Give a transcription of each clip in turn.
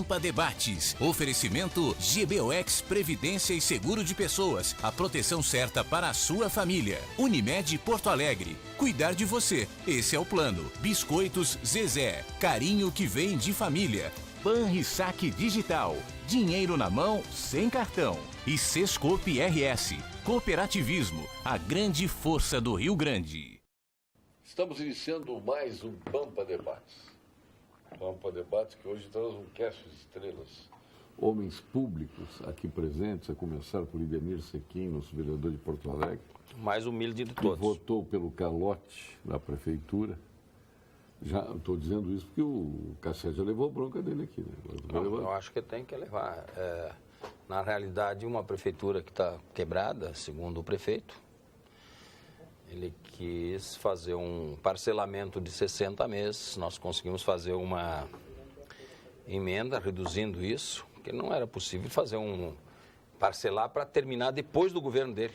Pampa Debates. Oferecimento GBOX Previdência e Seguro de Pessoas. A proteção certa para a sua família. Unimed Porto Alegre. Cuidar de você. Esse é o plano. Biscoitos Zezé. Carinho que vem de família. Banrisac Digital. Dinheiro na mão, sem cartão. E Sescope RS. Cooperativismo. A grande força do Rio Grande. Estamos iniciando mais um Pampa Debates. Pampa Debates que hoje traz um cast de estrelas. Homens públicos aqui presentes, a começar por Idemir Sequim, nosso vereador de Porto Alegre. Mais humilde de todos. Que votou pelo calote da prefeitura. Já estou dizendo isso porque o Cassete já levou a bronca dele aqui, né? Não, eu acho que tem que levar. Na realidade, uma prefeitura que está quebrada, segundo o prefeito, ele quis fazer um parcelamento de 60 meses. Nós conseguimos fazer uma emenda reduzindo isso, porque não era possível fazer parcelar para terminar depois do governo dele.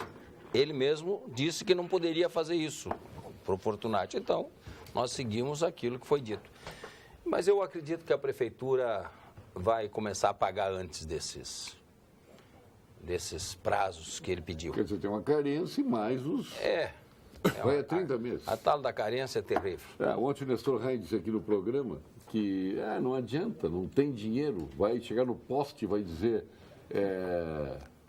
Ele mesmo disse que não poderia fazer isso, por Fortunati. Então, nós seguimos aquilo que foi dito. Mas eu acredito que a prefeitura vai começar a pagar antes desses prazos que ele pediu. Quer dizer, tem uma carência e mais os... Vai a 30 meses. A tal da carência é terrível. Ontem o Nestor Rain disse aqui no programa que não adianta, não tem dinheiro. Vai chegar no poste e vai dizer,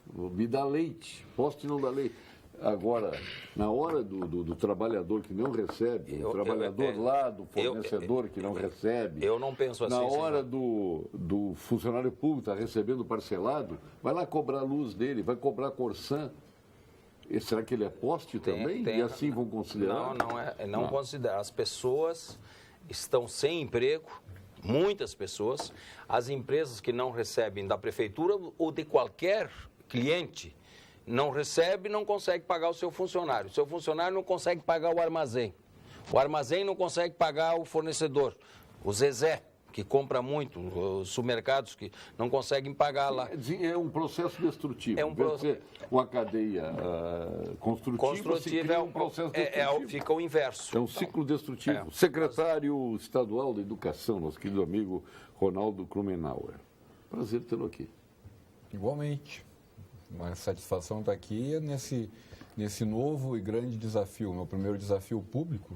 me dá leite, poste não dá leite. Agora, na hora do trabalhador que não recebe, o trabalhador lá do fornecedor que não recebe... Eu não penso assim. Na hora do funcionário público estar recebendo parcelado, vai lá cobrar a luz dele, vai cobrar a Corsã. E será que ele é poste também? E assim vão considerar? Não considera. As pessoas estão sem emprego, muitas pessoas. As empresas que não recebem da prefeitura ou de qualquer cliente não recebe, não consegue pagar o seu funcionário. O seu funcionário não consegue pagar o armazém. O armazém não consegue pagar o fornecedor. O Zezé, que compra muito, os supermercados que não conseguem pagar lá. É um processo destrutivo. Uma cadeia construtiva se cria um processo destrutivo. Fica o inverso. É um ciclo destrutivo. Secretário Estadual da Educação, nosso querido amigo Ronaldo Krumenauer. Prazer tê-lo aqui. Igualmente. Uma satisfação estar aqui nesse novo e grande desafio. Meu primeiro desafio público,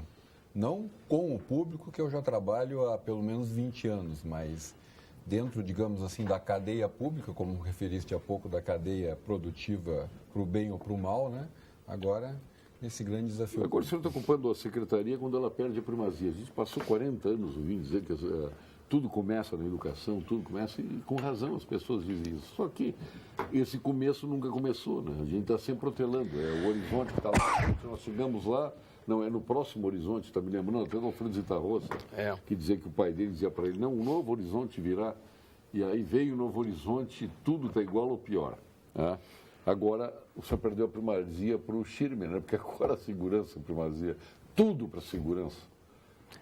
não com o público, que eu já trabalho há pelo menos 20 anos, mas dentro, digamos assim, da cadeia pública, como referiste há pouco, da cadeia produtiva para o bem ou para o mal, né? Agora, esse grande desafio. Agora, o senhor está ocupando a secretaria quando ela perde a primazia. A gente passou 40 anos ouvindo dizer que tudo começa na educação, tudo começa, e com razão as pessoas dizem isso. Só que esse começo nunca começou, né? A gente está sempre protelando. É o horizonte que está lá. Nós chegamos lá, não, é no próximo horizonte, está me lembrando até do Alfredo Zitarrosa, que dizia que o pai dele dizia para ele, não, um novo horizonte virá. E aí veio o novo horizonte, tudo está igual ou pior. Né? Agora, o senhor perdeu a primazia para o Schirmer, né? Porque agora a segurança, a primazia, tudo para a segurança.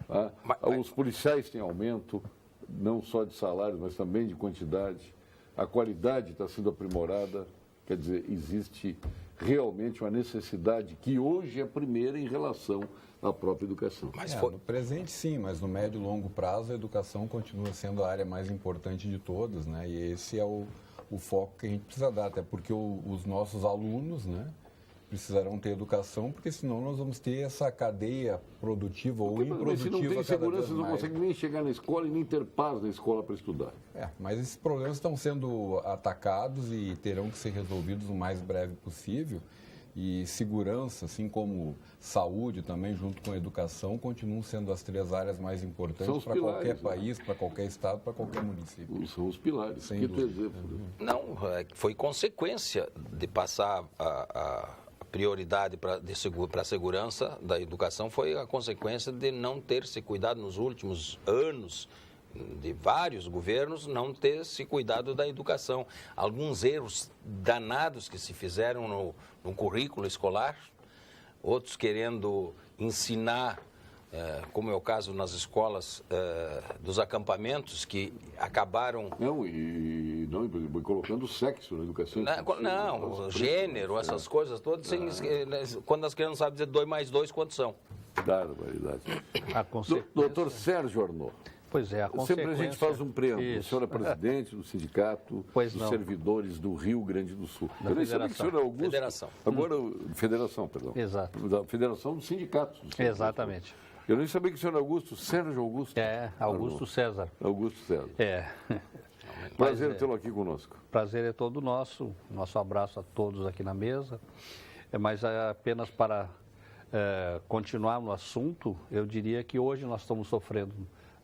Tá? Os policiais têm aumento, não só de salário, mas também de quantidade. A qualidade está sendo aprimorada. Quer dizer, existe realmente uma necessidade que hoje é a primeira em relação à própria educação. No presente, sim, mas no médio e longo prazo, a educação continua sendo a área mais importante de todas, né? E esse é o foco que a gente precisa dar, até porque os nossos alunos, né, precisarão ter educação, porque senão nós vamos ter essa cadeia produtiva ou improdutiva. Se não tem segurança, não consegue nem chegar na escola e nem ter paz na escola para estudar. Mas esses problemas estão sendo atacados e terão que ser resolvidos o mais breve possível. E segurança, assim como saúde também, junto com a educação, continuam sendo as três áreas mais importantes para qualquer país, para qualquer estado, para qualquer município. São os pilares. Sem dúvida. Não, foi consequência de passar a prioridade para a segurança da educação, foi a consequência de não ter se cuidado nos últimos anos, de vários governos, não ter se cuidado da educação. Alguns erros danados que se fizeram no currículo escolar, outros querendo ensinar, como é o caso nas escolas dos acampamentos, que acabaram... Não, colocando sexo na educação. Não, gênero, essas coisas todas, quando as crianças sabem dizer 2 mais 2, quantos são? Barbaridade. Doutor Sérgio Arnaud. Pois é, a Sempre consequência... a gente faz um preâmbulo. Isso. O senhor é presidente do Sindicato Pois dos não. Servidores do Rio Grande do Sul. Da Eu nem sabia que o Federação. senhor é Augusto. Federação. Agora, Federação, perdão. Exato. Da Federação dos Sindicatos. Exatamente. Eu nem sabia que o senhor é Augusto, Sérgio Augusto. É, Augusto César. Augusto César. É. Prazer Mas, tê-lo aqui conosco. Prazer é todo nosso. Nosso abraço a todos aqui na mesa. Mas apenas para continuar no assunto, eu diria que hoje nós estamos sofrendo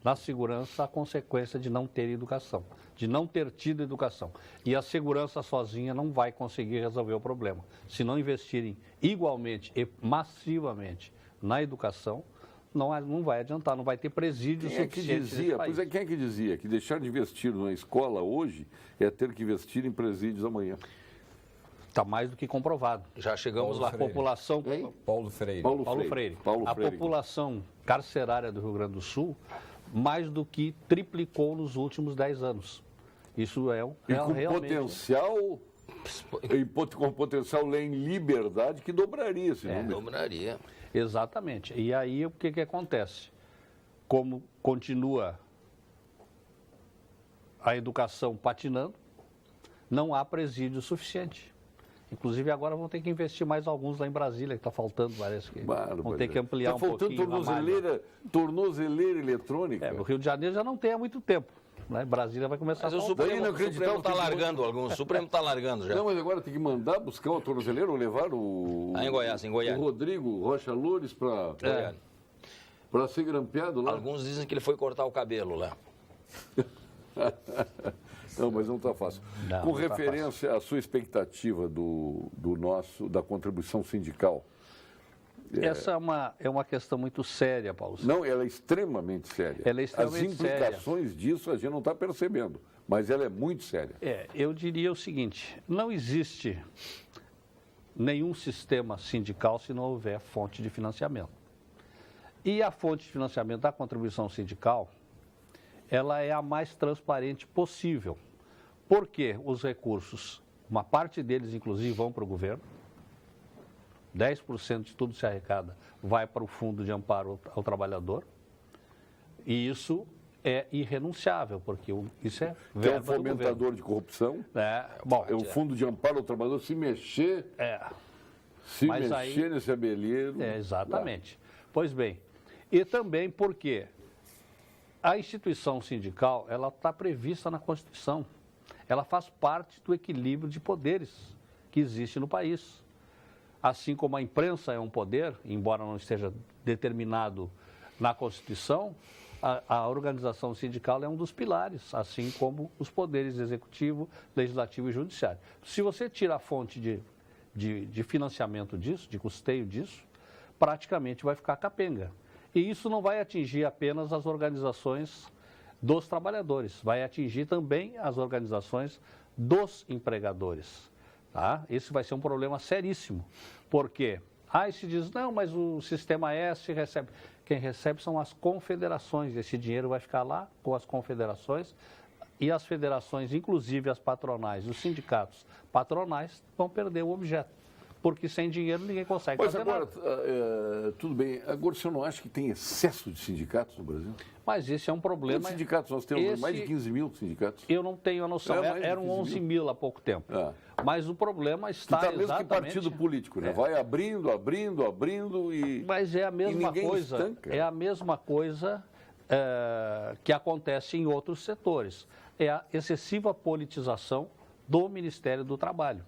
na segurança a consequência de não ter educação, de não ter tido educação. E a segurança sozinha não vai conseguir resolver o problema. Se não investirem igualmente e massivamente na educação, não vai adiantar, não vai ter presídio Quem é que suficiente nesse dizia, país. pois é, quem é que dizia que deixar de investir na escola hoje é ter que investir em presídios amanhã? Está mais do que comprovado. Já chegamos lá. A população... Hein? Paulo Freire. Paulo Freire. Paulo Freire. População carcerária do Rio Grande do Sul mais do que triplicou nos últimos 10 anos. Isso é E com realmente... potencial em liberdade que dobraria esse número. Dobraria. Exatamente. E aí o que acontece? Como continua a educação patinando, não há presídio suficiente. Inclusive agora vão ter que investir mais alguns lá em Brasília, que está faltando, parece que vão ter que ampliar um pouquinho. Está faltando tornozeleira eletrônica. No Rio de Janeiro já não tem há muito tempo. Né? Brasília vai começar Mas a o faltar. Supremo está largando alguns. O Supremo está largando já. Não, mas agora tem que mandar buscar o tornozeleiro ou levar o... Em Goiás. O Rodrigo Rocha Loures para ser grampeado lá. Alguns dizem que ele foi cortar o cabelo lá. Não, mas não está fácil. Com referência à sua expectativa da contribuição sindical. Essa é uma questão muito séria, Paulo. Não, ela é extremamente séria. Ela é extremamente As implicações disso a gente não está percebendo, mas ela é muito séria. Eu diria o seguinte, não existe nenhum sistema sindical se não houver fonte de financiamento. E a fonte de financiamento da contribuição sindical, ela é a mais transparente possível. Porque os recursos, uma parte deles, inclusive, vão para o governo. 10% de tudo se arrecada vai para o Fundo de Amparo ao Trabalhador. E isso é irrenunciável, porque isso é verba é um fomentador de corrupção. Bom, é o Fundo de Amparo ao Trabalhador, se mexer... nesse abelheiro... Exatamente. Pois bem, e também porque a instituição sindical, ela está prevista na Constituição. Ela faz parte do equilíbrio de poderes que existe no país. Assim como a imprensa é um poder, embora não esteja determinado na Constituição, a organização sindical é um dos pilares, assim como os poderes executivo, legislativo e judiciário. Se você tira a fonte de financiamento disso, de custeio disso, praticamente vai ficar capenga. E isso não vai atingir apenas as organizações dos trabalhadores, vai atingir também as organizações dos empregadores. Tá? Esse vai ser um problema seríssimo, porque aí se diz, não, mas o Sistema S recebe. Quem recebe são as confederações, esse dinheiro vai ficar lá com as confederações e as federações, inclusive as patronais, os sindicatos patronais, vão perder o objeto. Porque sem dinheiro ninguém consegue fazer nada. Mas agora, tudo bem, agora o senhor não acha que tem excesso de sindicatos no Brasil? Mas esse é um problema... Quantos sindicatos nós temos? Mais de 15 mil sindicatos? Eu não tenho a noção, eram 11 mil há pouco tempo. Mas o problema está exatamente... mesmo que partido político, né? Vai abrindo e... Mas é a mesma coisa, estanca. É a mesma coisa que acontece em outros setores. É a excessiva politização do Ministério do Trabalho,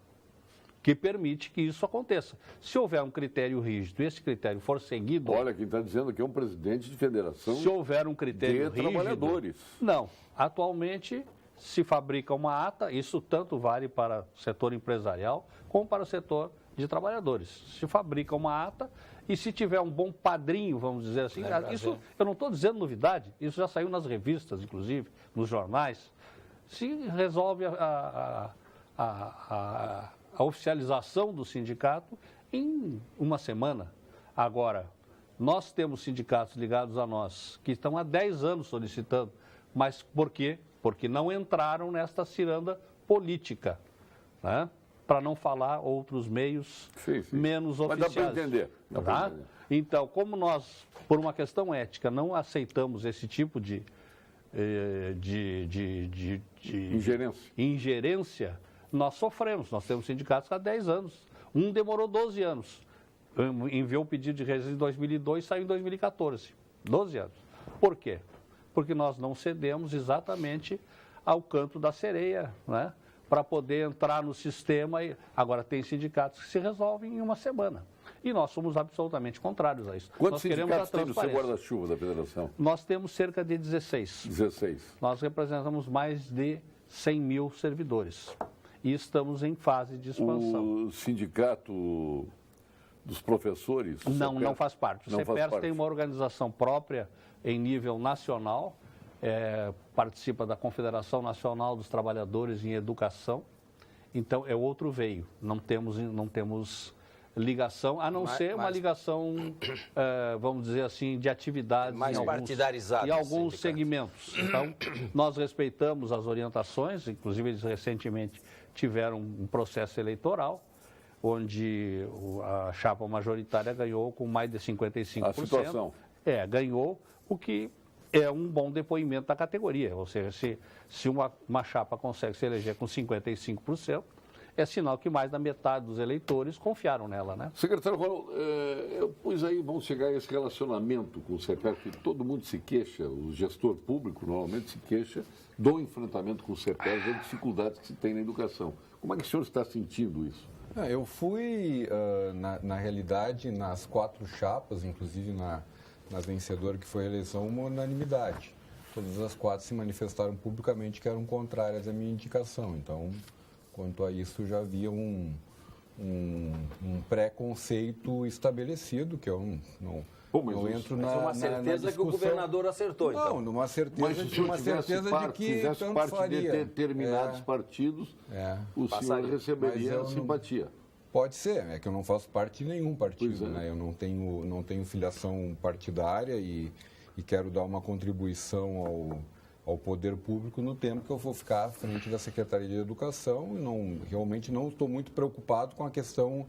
que permite que isso aconteça. Se houver um critério rígido e esse critério for seguido... Olha, quem está dizendo aqui é um presidente de federação se houver um critério de rígido, trabalhadores. Não. Atualmente, se fabrica uma ata, isso tanto vale para o setor empresarial como para o setor de trabalhadores. Se fabrica uma ata e se tiver um bom padrinho, vamos dizer assim... Isso, eu não estou dizendo novidade, isso já saiu nas revistas, inclusive, nos jornais. Se resolve a oficialização do sindicato em uma semana. Agora, nós temos sindicatos ligados a nós que estão há 10 anos solicitando. Mas por quê? Porque não entraram nesta ciranda política, né? Para não falar outros meios menos oficiais. Mas dá para entender. Então, como nós, por uma questão ética, não aceitamos esse tipo de ingerência, nós sofremos. Nós temos sindicatos há 10 anos. Um demorou 12 anos. Enviou o pedido de registro em 2002 e saiu em 2014. 12 anos. Por quê? Porque nós não cedemos exatamente ao canto da sereia, né? Para poder entrar no sistema. Agora, tem sindicatos que se resolvem em uma semana. E nós somos absolutamente contrários a isso. Quantos nós queremos sindicatos tem no seu guarda-chuva da federação? Nós temos cerca de 16. 16. Nós representamos mais de 100 mil servidores. E estamos em fase de expansão. O sindicato dos professores? Não faz parte. O CEPERS tem uma organização própria em nível nacional, participa da Confederação Nacional dos Trabalhadores em Educação. Então, é outro veio. Não temos ligação, a não ser uma ligação, vamos dizer assim, de atividades mais partidarizada em alguns segmentos. Então, nós respeitamos as orientações, inclusive eles recentemente tiveram um processo eleitoral, onde a chapa majoritária ganhou com mais de 55%. A situação. Ganhou, o que é um bom depoimento da categoria. Ou seja, se uma chapa consegue se eleger com 55%, é sinal que mais da metade dos eleitores confiaram nela, né? Secretário Ronaldo, pois aí vamos chegar a esse relacionamento com o CEPERS, que todo mundo se queixa, o gestor público normalmente se queixa do enfrentamento com o CEPERS, das dificuldades que se tem na educação. Como é que o senhor está sentindo isso? Eu fui, na realidade, nas 4 chapas, inclusive na vencedora que foi a eleição, uma unanimidade. Todas as 4 se manifestaram publicamente que eram contrárias à minha indicação. Então, quanto a isso, já havia um preconceito estabelecido, que eu não entro na uma certeza que o governador acertou, então. Não, numa certeza, de que fizesse tanto parte faria. de determinados partidos, o senhor receberia a simpatia. Pode ser, é que eu não faço parte de nenhum partido, né? Eu não tenho filiação partidária e quero dar uma contribuição ao poder público no tempo que eu vou ficar à frente da Secretaria de Educação e realmente não estou muito preocupado com a questão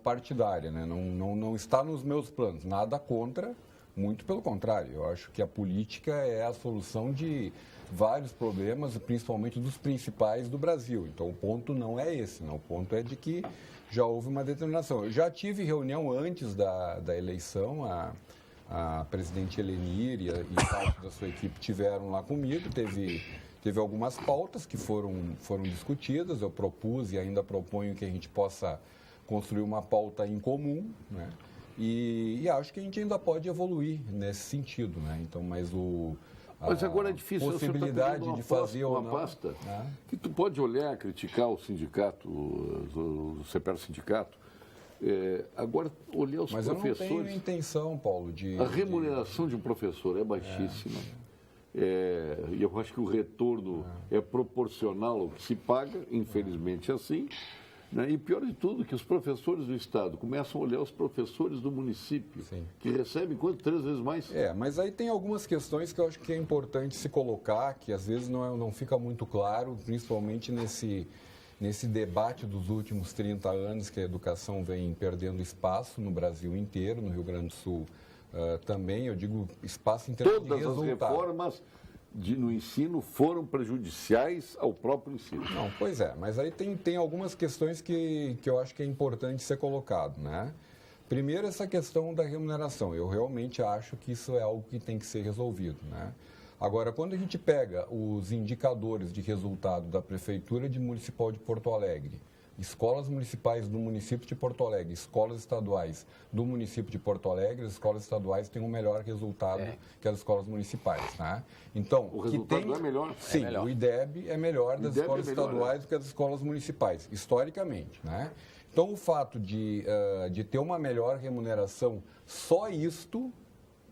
partidária, né? Não está nos meus planos, nada contra, muito pelo contrário. Eu acho que a política é a solução de vários problemas, principalmente dos principais do Brasil. Então, o ponto não é esse, não. O ponto é de que já houve uma determinação. Eu já tive reunião antes da eleição, a presidente Helenir e parte da sua equipe tiveram lá comigo, teve algumas pautas que foram discutidas, eu propus e ainda proponho que a gente possa construir uma pauta em comum, né? E acho que a gente ainda pode evoluir nesse sentido, né? Então, mas agora é difícil, possibilidade de fazer uma pasta que tu pode olhar, criticar o sindicato, o CEPERS sindicato. Agora, olhar os professores... Mas eu não tenho intenção, Paulo, A remuneração de um professor é baixíssima. E eu acho que o retorno é proporcional ao que se paga, infelizmente assim. Né? E pior de tudo, que os professores do Estado começam a olhar os professores do município, que recebem quanto? 3 vezes mais? Mas aí tem algumas questões que eu acho que é importante se colocar, que às vezes não fica muito claro, principalmente nesse debate dos últimos 30 anos que a educação vem perdendo espaço no Brasil inteiro, no Rio Grande do Sul também, eu digo espaço em termos de resultado. Todas as reformas no ensino foram prejudiciais ao próprio ensino. Não, pois é, mas aí tem algumas questões que eu acho que é importante ser colocado, né? Primeiro, essa questão da remuneração. Eu realmente acho que isso é algo que tem que ser resolvido, né? Agora, quando a gente pega os indicadores de resultado da Prefeitura Municipal de Porto Alegre, escolas municipais do município de Porto Alegre, escolas estaduais do município de Porto Alegre, as escolas estaduais têm um melhor resultado que as escolas municipais, né? Então, o resultado é melhor? Sim, o IDEB é melhor das escolas estaduais do que das escolas municipais, historicamente, né? Então, o fato de ter uma melhor remuneração, só isto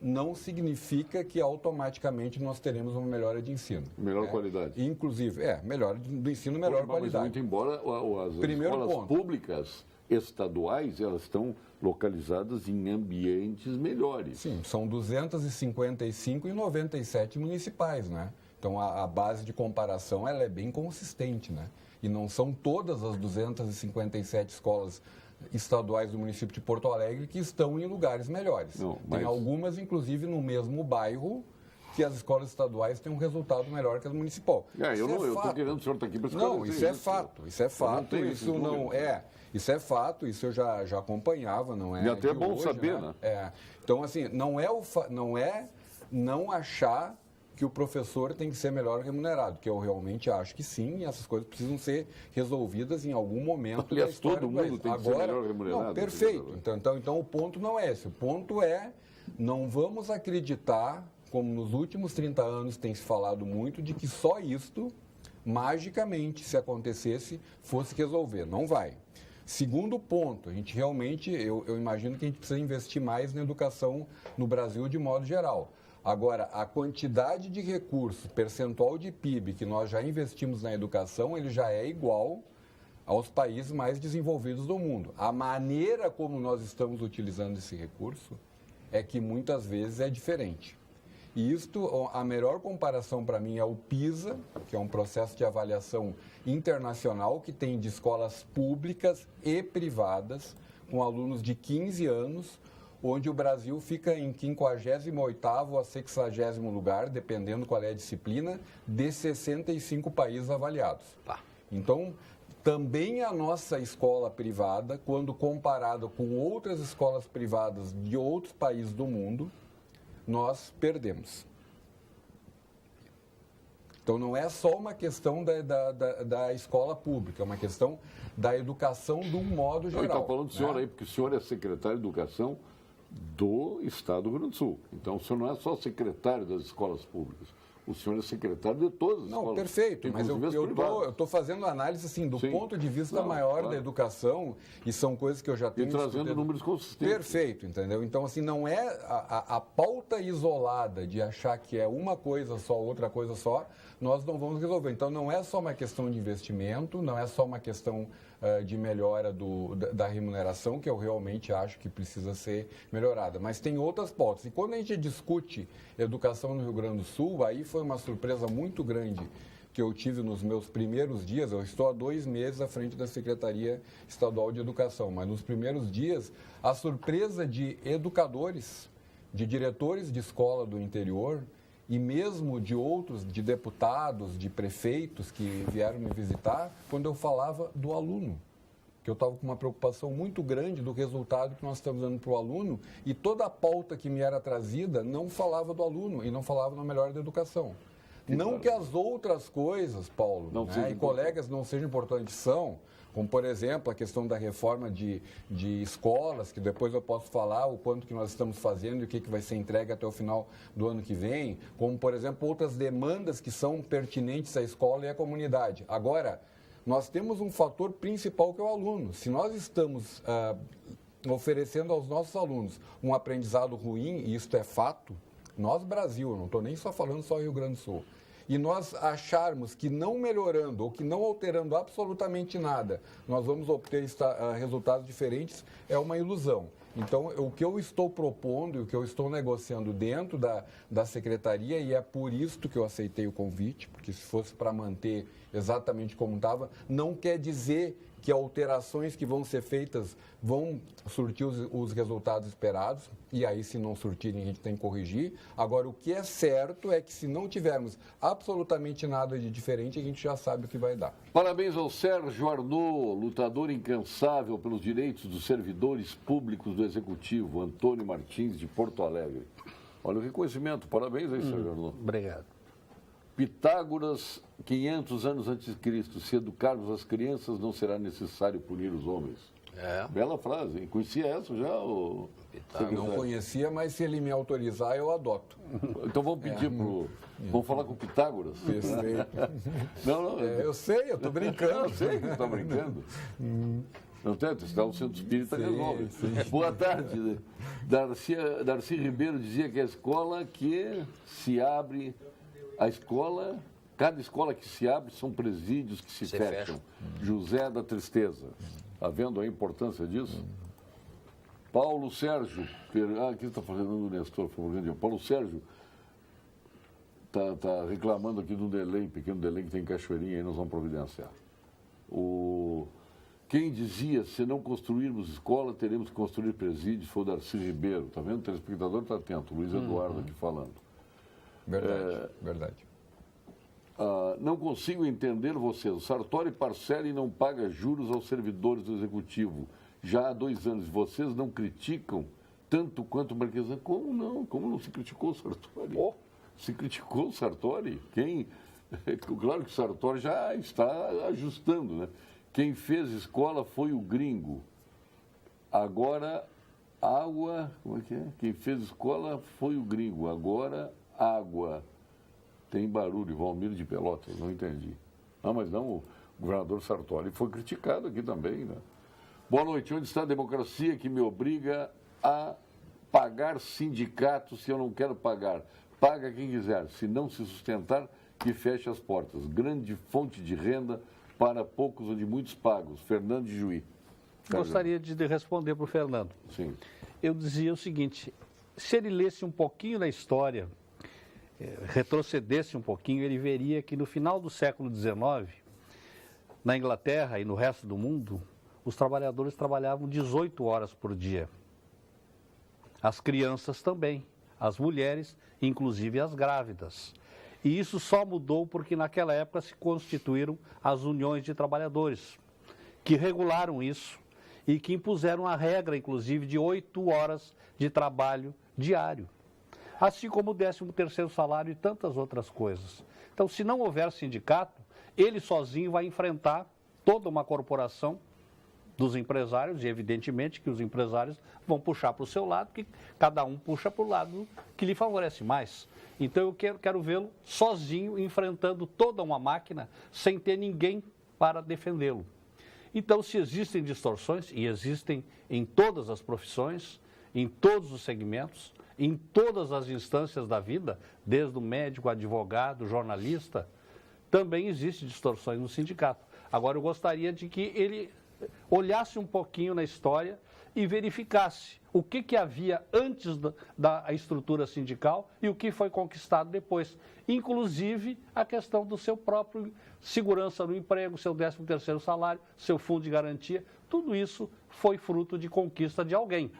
não significa que automaticamente nós teremos uma melhora de ensino. Melhor qualidade. Inclusive, melhor do ensino, melhor qualidade. Muito embora as escolas públicas estaduais, elas estão localizadas em ambientes melhores. Sim, são 255 e 97 municipais, né? Então, a base de comparação ela é bem consistente, né? E não são todas as 257 escolas estaduais do município de Porto Alegre que estão em lugares melhores. Tem algumas, inclusive, no mesmo bairro, que as escolas estaduais têm um resultado melhor que as municipal. Eu estou querendo o senhor estar aqui para esclarecer. Não, isso é fato, isso é fato, isso não é. Isso é fato, isso eu já acompanhava, não é? E até é bom hoje, saber, né? Então, assim, não é não achar que o professor tem que ser melhor remunerado, que eu realmente acho que sim, e essas coisas precisam ser resolvidas em algum momento da história. Todo mundo tem que ser melhor remunerado. Não, perfeito. Então, o ponto não é esse. O ponto é, não vamos acreditar, como nos últimos 30 anos tem se falado muito, de que só isto, magicamente, se acontecesse, fosse resolver. Não vai. Segundo ponto, a gente realmente, eu imagino que a gente precisa investir mais na educação no Brasil de modo geral. Agora, a quantidade de recursos, percentual de PIB que nós já investimos na educação, ele já é igual aos países mais desenvolvidos do mundo. A maneira como nós estamos utilizando esse recurso é que muitas vezes é diferente. E isto, a melhor comparação para mim é o PISA, que é um processo de avaliação internacional que tem de escolas públicas e privadas, com alunos de 15 anos, onde o Brasil fica em 58º a 60º lugar, dependendo qual é a disciplina, de 65 países avaliados. Então, também a nossa escola privada, quando comparada com outras escolas privadas de outros países do mundo, nós perdemos. Então, não é só uma questão da escola pública, é uma questão da educação de um modo geral. Está falando do senhor aí, porque o senhor é secretário de Educação do Estado do Rio Grande do Sul. Então, o senhor não é só secretário das escolas públicas, o senhor é secretário de todas as escolas. Não, perfeito, mas eu estou fazendo análise assim, do ponto de vista maior da educação, e são coisas que eu já tenho... E trazendo números consistentes. Perfeito, entendeu? Então, assim, não é a pauta isolada de achar que é uma coisa só, outra coisa só, nós não vamos resolver. Então, não é só uma questão de investimento, não é só uma questão de melhora da remuneração, que eu realmente acho que precisa ser melhorada. Mas tem outras pautas. E quando a gente discute educação no Rio Grande do Sul, aí foi uma surpresa muito grande que eu tive nos meus primeiros dias. Eu estou há 2 meses à frente da Secretaria Estadual de Educação, mas nos primeiros dias, a surpresa de educadores, de diretores de escola do interior, e mesmo de outros, de deputados, de prefeitos que vieram me visitar, quando eu falava do aluno. Que eu estava com uma preocupação muito grande do resultado que nós estamos dando para o aluno, e toda a pauta que me era trazida não falava do aluno e não falava na melhora da educação. Não que as outras coisas, Paulo, e colegas não sejam importantes, são, como, por exemplo, a questão da reforma de escolas, que depois eu posso falar o quanto que nós estamos fazendo e o que vai ser entregue até o final do ano que vem, como, por exemplo, outras demandas que são pertinentes à escola e à comunidade. Agora, nós temos um fator principal que é o aluno. Se nós estamos oferecendo aos nossos alunos um aprendizado ruim, e isso é fato, nós, Brasil, eu não estou nem só falando só Rio Grande do Sul, e nós acharmos que não melhorando ou que não alterando absolutamente nada, nós vamos obter resultados diferentes, é uma ilusão. Então, o que eu estou propondo e o que eu estou negociando dentro da Secretaria, e é por isso que eu aceitei o convite, porque se fosse para manter exatamente como estava, não quer dizer que alterações que vão ser feitas vão surtir os resultados esperados, e aí, se não surtirem, a gente tem que corrigir. Agora, o que é certo é que, se não tivermos absolutamente nada de diferente, a gente já sabe o que vai dar. Parabéns ao Sérgio Arnaud, lutador incansável pelos direitos dos servidores públicos do Executivo, Antônio Martins, de Porto Alegre. Olha o reconhecimento, parabéns aí, Sérgio Arnaud. Obrigado. Pitágoras, 500 anos antes de Cristo, se educarmos as crianças, não será necessário punir os homens. Bela frase, hein? Conhecia essa já? Não conhecia, mas se ele me autorizar, eu adoto. Então vamos pedir vamos falar com o Pitágoras. Não, eu sei, eu estou brincando. Eu sei que você está brincando. Não tem, está o centro espírita resolve. Boa tarde. Darcy Ribeiro dizia que a escola que se abre... Cada escola que se abre são presídios que se fecham. José da Tristeza. Está vendo a importância disso? Paulo Sérgio. Aqui está fazendo o Nestor, por favor. Paulo Sérgio está reclamando aqui de um delay, pequeno delay que tem em Cachoeirinha, aí nós vamos providenciar. Quem dizia, se não construirmos escola, teremos que construir presídios, foi o Darcy Ribeiro. Está vendo? O telespectador está atento. Luiz Eduardo aqui falando. Verdade. Não consigo entender vocês. O Sartori parcela e não paga juros aos servidores do Executivo. Já há 2 anos. Vocês não criticam tanto quanto o Marquesan? Como não? Como não se criticou o Sartori? Se criticou o Sartori? Claro que o Sartori já está ajustando, né? Quem fez escola foi o gringo. Agora, água... Como é que é? Quem fez escola foi o gringo. Agora, água. Tem barulho, Valmir de Pelotas, não entendi. Mas não, o governador Sartori foi criticado aqui também, né? Boa noite, onde está a democracia que me obriga a pagar sindicato se eu não quero pagar? Paga quem quiser, se não se sustentar, que feche as portas. Grande fonte de renda para poucos onde muitos pagos. Fernando de Juí. Gostaria de responder para o Fernando. Sim. Eu dizia o seguinte, se ele lesse um pouquinho da história, retrocedesse um pouquinho, ele veria que no final do século XIX, na Inglaterra e no resto do mundo, os trabalhadores trabalhavam 18 horas por dia. As crianças também, as mulheres, inclusive as grávidas. E isso só mudou porque naquela época se constituíram as uniões de trabalhadores, que regularam isso e que impuseram a regra, inclusive, de 8 horas de trabalho diário. Assim como o 13º salário e tantas outras coisas. Então, se não houver sindicato, ele sozinho vai enfrentar toda uma corporação dos empresários, e evidentemente que os empresários vão puxar para o seu lado, que cada um puxa para o lado que lhe favorece mais. Então, eu quero vê-lo sozinho, enfrentando toda uma máquina, sem ter ninguém para defendê-lo. Então, se existem distorções, e existem em todas as profissões, em todos os segmentos, em todas as instâncias da vida, desde o médico, advogado, jornalista, também existem distorções no sindicato. Agora, eu gostaria de que ele olhasse um pouquinho na história e verificasse o que havia antes da estrutura sindical e o que foi conquistado depois. Inclusive, a questão do seu próprio segurança no emprego, seu 13º salário, seu fundo de garantia, tudo isso foi fruto de conquista de alguém.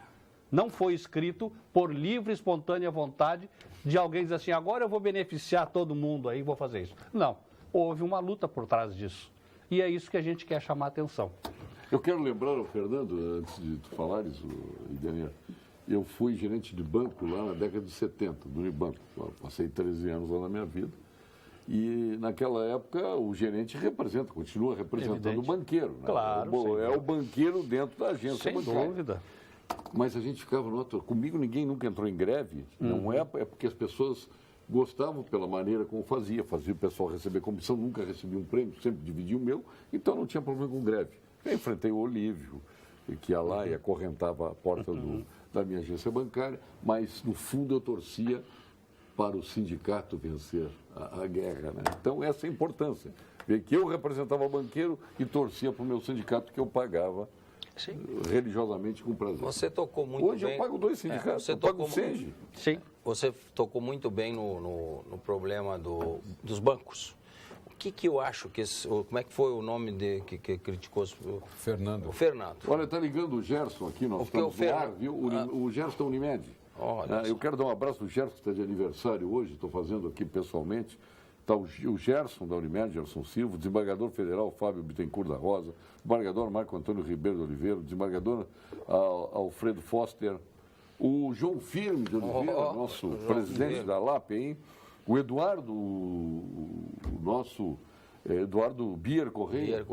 Não foi escrito por livre e espontânea vontade de alguém dizer assim, agora eu vou beneficiar todo mundo aí, vou fazer isso. Não, houve uma luta por trás disso. E é isso que a gente quer chamar a atenção. Eu quero lembrar ao Fernando, antes de tu falares, Idenir, eu fui gerente de banco lá na década de 70, do Unibanco. Passei 13 anos lá na minha vida. E naquela época o gerente continua representando o banqueiro. Né? Claro. É o banqueiro dentro da agência bancária. Sem dúvida. Mas a gente ficava no outro. Comigo ninguém nunca entrou em greve. Não é porque as pessoas gostavam pela maneira como fazia o pessoal receber comissão, nunca recebi um prêmio, sempre dividia o meu, então não tinha problema com greve. Eu enfrentei o Olívio, que ia lá e acorrentava a porta da minha agência bancária, mas no fundo eu torcia para o sindicato vencer a guerra. Né? Então essa é a importância. Ver que eu representava o banqueiro e torcia para o meu sindicato que eu pagava. Sim. Religiosamente com prazer. Você tocou muito Hoje bem. Eu pago 2 sindicatos, eu pago o SENGE. Sim. Você tocou muito bem no problema dos bancos. O que eu acho que... como é que foi o nome que criticou? Fernando. O Fernando. Olha, está ligando o Gerson aqui, nós estamos no ar, viu? O Gerson Unimed. Eu quero dar um abraço do Gerson, que está de aniversário hoje, estou fazendo aqui pessoalmente. Está o Gerson da Unimed, Gerson Silva, o desembargador federal Fábio Bittencourt da Rosa, o desembargador Marco Antônio Ribeiro de Oliveira, o desembargador Alfredo Foster, o João Firme de Oliveira, nosso presidente da LAP, hein? O Eduardo, o nosso Eduardo Bier Correia.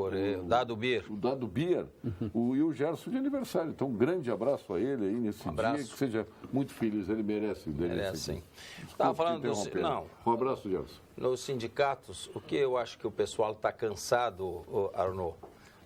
Dado Bier. O Dado Bier. E o Gerson de aniversário. Então, um grande abraço a ele aí nesse dia. Que seja muito feliz. Ele merece. Merece, sim. Estava falando Não. Um abraço, Gerson. Nos sindicatos, o que eu acho que o pessoal está cansado, Arnaud,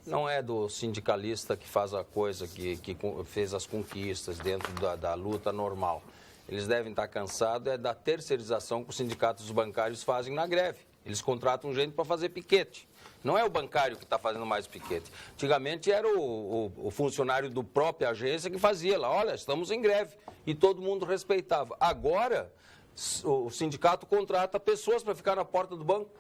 não é do sindicalista que faz a coisa, que fez as conquistas dentro da luta normal. Eles devem estar cansados da terceirização que os sindicatos bancários fazem na greve. Eles contratam gente para fazer piquete. Não é o bancário que está fazendo mais piquete. Antigamente era o funcionário do própria agência que fazia lá, olha, estamos em greve. E todo mundo respeitava. Agora, o sindicato contrata pessoas para ficar na porta do banco.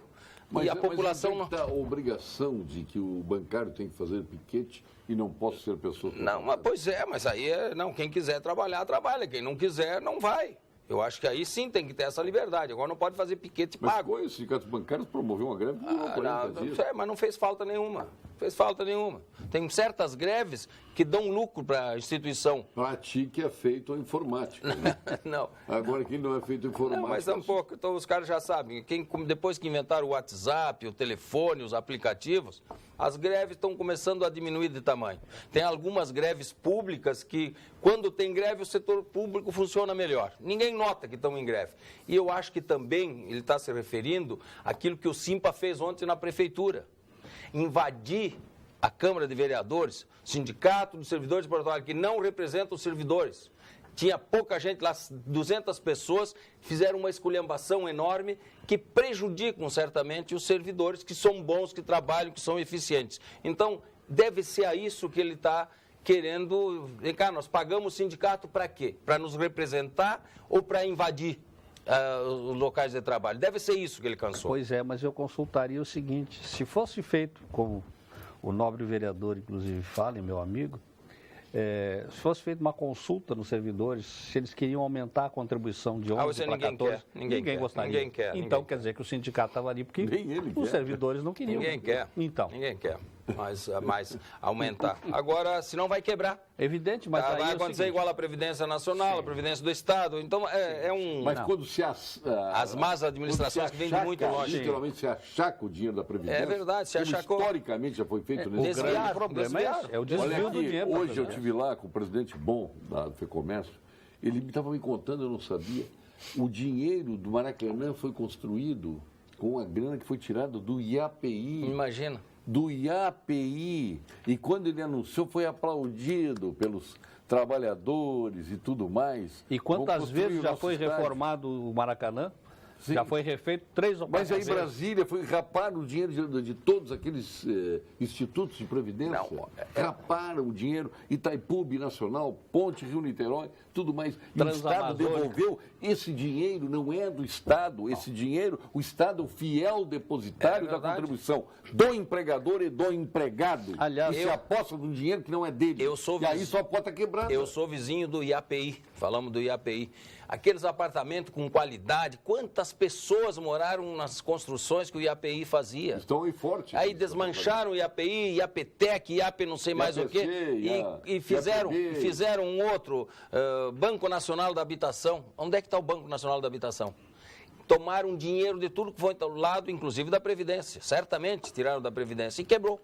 Mas, e a população não... a obrigação de que o bancário tem que fazer piquete e não posso ser pessoa... Não, mas, pois é, mas aí quem quiser trabalhar, trabalha. Quem não quiser, não vai. Eu acho que aí sim tem que ter essa liberdade. Agora não pode fazer piquete Mas pago. os sindicatos bancários promoveram uma greve que durou 40 dias. Mas não fez falta nenhuma. Fez falta nenhuma. Tem certas greves que dão lucro para a instituição. Para ti que é feito a informática. Né? Não. Agora que não é feito a informática. Não, mas é um pouco. Então os caras já sabem. Depois que inventaram o WhatsApp, o telefone, os aplicativos, as greves estão começando a diminuir de tamanho. Tem algumas greves públicas que, quando tem greve, o setor público funciona melhor. Ninguém nota que estão em greve. E eu acho que também ele está se referindo àquilo que o Simpa fez ontem na prefeitura. Invadir a Câmara de Vereadores, Sindicato dos Servidores de Porto Alegre, que não representa os servidores. Tinha pouca gente lá, 200 pessoas, fizeram uma esculhambação enorme que prejudicam certamente os servidores que são bons, que trabalham, que são eficientes. Então, deve ser a isso que ele está querendo. Vem cá, nós pagamos o sindicato para quê? Para nos representar ou para invadir os locais de trabalho? Deve ser isso que ele cansou. Pois é, mas eu consultaria o seguinte, se fosse feito, como o nobre vereador, inclusive, fala, meu amigo, se fosse feita uma consulta nos servidores, se eles queriam aumentar a contribuição de 11 para 14, ninguém gostaria. Ninguém quer. Então, quer dizer que o sindicato estava ali porque os servidores não queriam. Ninguém quer. Então. Ninguém quer. Mas aumentar. Agora, senão vai quebrar. Evidente, mas aí vai acontecer igual a Previdência Nacional, a Previdência do Estado. Então, Mas quando se... as más administrações que vêm de muito longe. Literalmente se achaca o dinheiro da Previdência. É verdade, se achacou. Historicamente já foi feito nesse O grande problema é o desvio do dinheiro. Hoje eu estive lá com o presidente Bom, da FEComércio, ele estava me contando, eu não sabia, o dinheiro do Maracanã foi construído com a grana que foi tirada do IAPI. Imagina. Do IAPI. E quando ele anunciou, foi aplaudido pelos trabalhadores e tudo mais. E quantas vezes já foi reformado o Maracanã? Sim. Já foi refeito 3 ou 4 vezes. Mas aí Brasília foi rapar o dinheiro de todos aqueles institutos de previdência. Não, raparam o dinheiro, Itaipu, Binacional, Ponte, Rio-Niterói, tudo mais. E o Estado devolveu. Esse dinheiro não é do Estado. Esse dinheiro, o Estado é o fiel depositário da contribuição do empregador e do empregado. Aliás, se aposta no dinheiro que não é dele. E aí só a porta quebrada. Eu sou vizinho do IAPI. Falamos do IAPI. Aqueles apartamentos com qualidade, quantas pessoas moraram nas construções que o IAPI fazia? Estão aí forte. Aí desmancharam o IAPI, IAPTEC, IAP não sei mais o quê, e fizeram um outro, Banco Nacional da Habitação. Onde é que está o Banco Nacional da Habitação? Tomaram dinheiro de tudo que foi do lado, inclusive da Previdência. Certamente tiraram da Previdência e quebrou.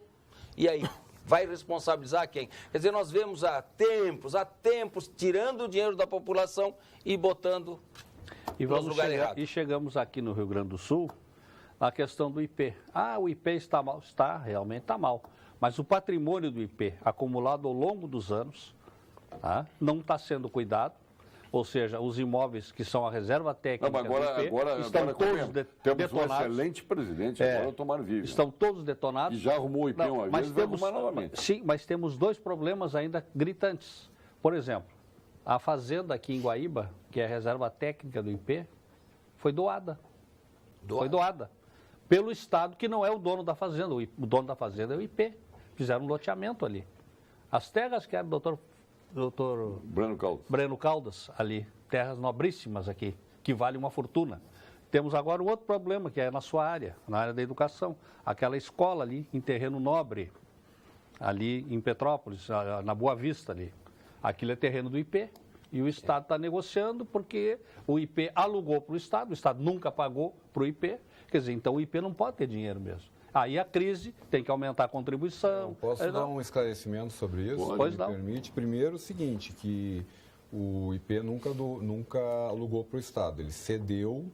E aí? Vai responsabilizar quem? Quer dizer, nós vemos há tempos, tirando o dinheiro da população e botando nos lugares errados. E chegamos aqui no Rio Grande do Sul, a questão do IP. O IP está mal. Realmente está mal. Mas o patrimônio do IP, acumulado ao longo dos anos, não está sendo cuidado. Ou seja, os imóveis que são a reserva técnica do IP estão todos detonados. Temos um excelente presidente, agora o Tomar vive. Estão todos detonados. E já arrumou o IP uma vez e vai arrumar novamente. Sim, mas temos 2 problemas ainda gritantes. Por exemplo, a fazenda aqui em Guaíba, que é a reserva técnica do IP, foi doada. Foi doada. Pelo Estado, que não é o dono da fazenda. O dono da fazenda é o IP. Fizeram um loteamento ali. As terras que era do doutor Breno Caldas, ali, terras nobríssimas aqui, que valem uma fortuna. Temos agora um outro problema, que é na sua área, na área da educação. Aquela escola ali, em terreno nobre, ali em Petrópolis, na Boa Vista ali. Aquilo é terreno do IP e o Estado está negociando porque o IP alugou para o Estado nunca pagou para o IP. Quer dizer, então o IP não pode ter dinheiro mesmo. Aí a crise tem que aumentar a contribuição. Posso dar um esclarecimento sobre isso? Pois não. Permite. Primeiro o seguinte, que o IP nunca alugou para o Estado. Ele cedeu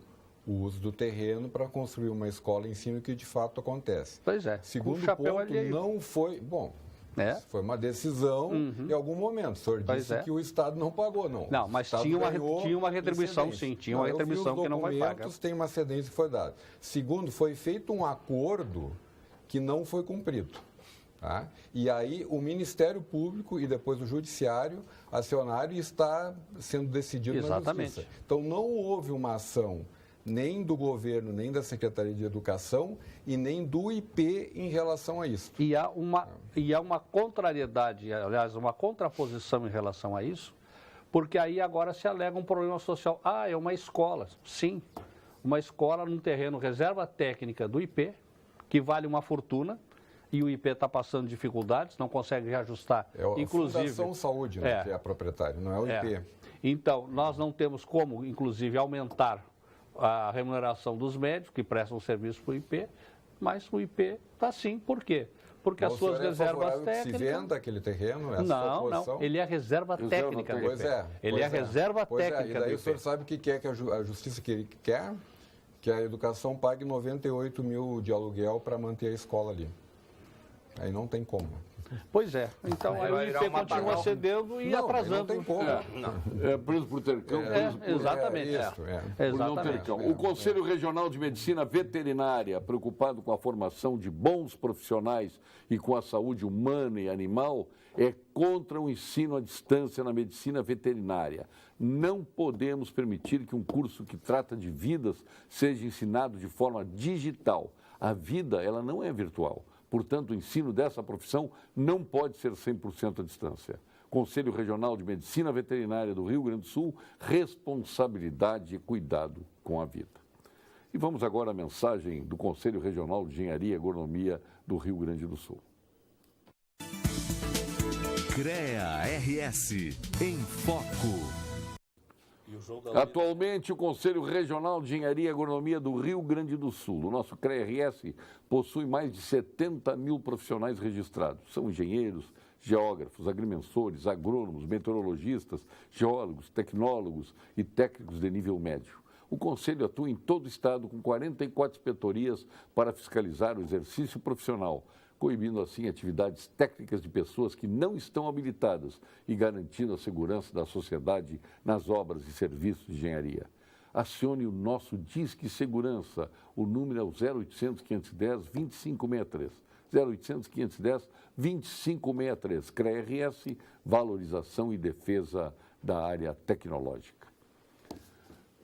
o uso do terreno para construir uma escola em ensino, que de fato acontece. Pois é. Segundo ponto, não foi... Bom, foi uma decisão em algum momento. O senhor disse que o Estado não pagou, não. Não, mas tinha uma retribuição, sim. Tinha uma retribuição que não foi paga. Tem uma cedência que foi dada. Segundo, foi feito um acordo que não foi cumprido. Tá? E aí o Ministério Público e depois o Judiciário acionaram e está sendo decidido na Justiça. Então não houve uma ação nem do governo, nem da Secretaria de Educação e nem do IP em relação a isso. E há uma contrariedade, aliás, uma contraposição em relação a isso, Porque aí agora se alega um problema social. Ah, é uma escola. Sim, uma escola num terreno reserva técnica do IP, que vale uma fortuna, e o IP está passando dificuldades, não consegue reajustar. Inclusive, a Fundação Saúde, né, que é a proprietária, não é o IP. Então, nós não temos como, inclusive, aumentar a remuneração dos médicos que prestam serviço para o IP, mas o IP está sim. Por quê? Porque as suas reservas técnicas... Se venda aquele terreno? Não, ele é reserva técnica. Pois é. Ele é reserva técnica. E daí o senhor sabe o que é que a justiça quer? Que a educação pague 98 mil de aluguel para manter a escola ali. Aí não tem como. Pois é. Então aí o IP continua cedendo e atrasando. Não tem como. É preso por ter cão. Exatamente. Por não ter cão. O Conselho Regional de Medicina Veterinária, preocupado com a formação de bons profissionais e com a saúde humana e animal, é contra o ensino à distância na medicina veterinária. Não podemos permitir que um curso que trata de vidas seja ensinado de forma digital. A vida, ela não é virtual. Portanto, o ensino dessa profissão não pode ser 100% à distância. Conselho Regional de Medicina Veterinária do Rio Grande do Sul, responsabilidade e cuidado com a vida. E vamos agora à mensagem do Conselho Regional de Engenharia e Agronomia do Rio Grande do Sul. CREA-RS em Foco. Atualmente, o Conselho Regional de Engenharia e Agronomia do Rio Grande do Sul, o nosso CREA-RS, possui mais de 70 mil profissionais registrados. São engenheiros, geógrafos, agrimensores, agrônomos, meteorologistas, geólogos, tecnólogos e técnicos de nível médio. O Conselho atua em todo o estado com 44 inspetorias para fiscalizar o exercício profissional, coibindo assim atividades técnicas de pessoas que não estão habilitadas e garantindo a segurança da sociedade nas obras e serviços de engenharia. Acione o nosso Disque Segurança, o número é o 0800 510 2563. 0800 510 2563. CREA-RS, valorização e defesa da área tecnológica.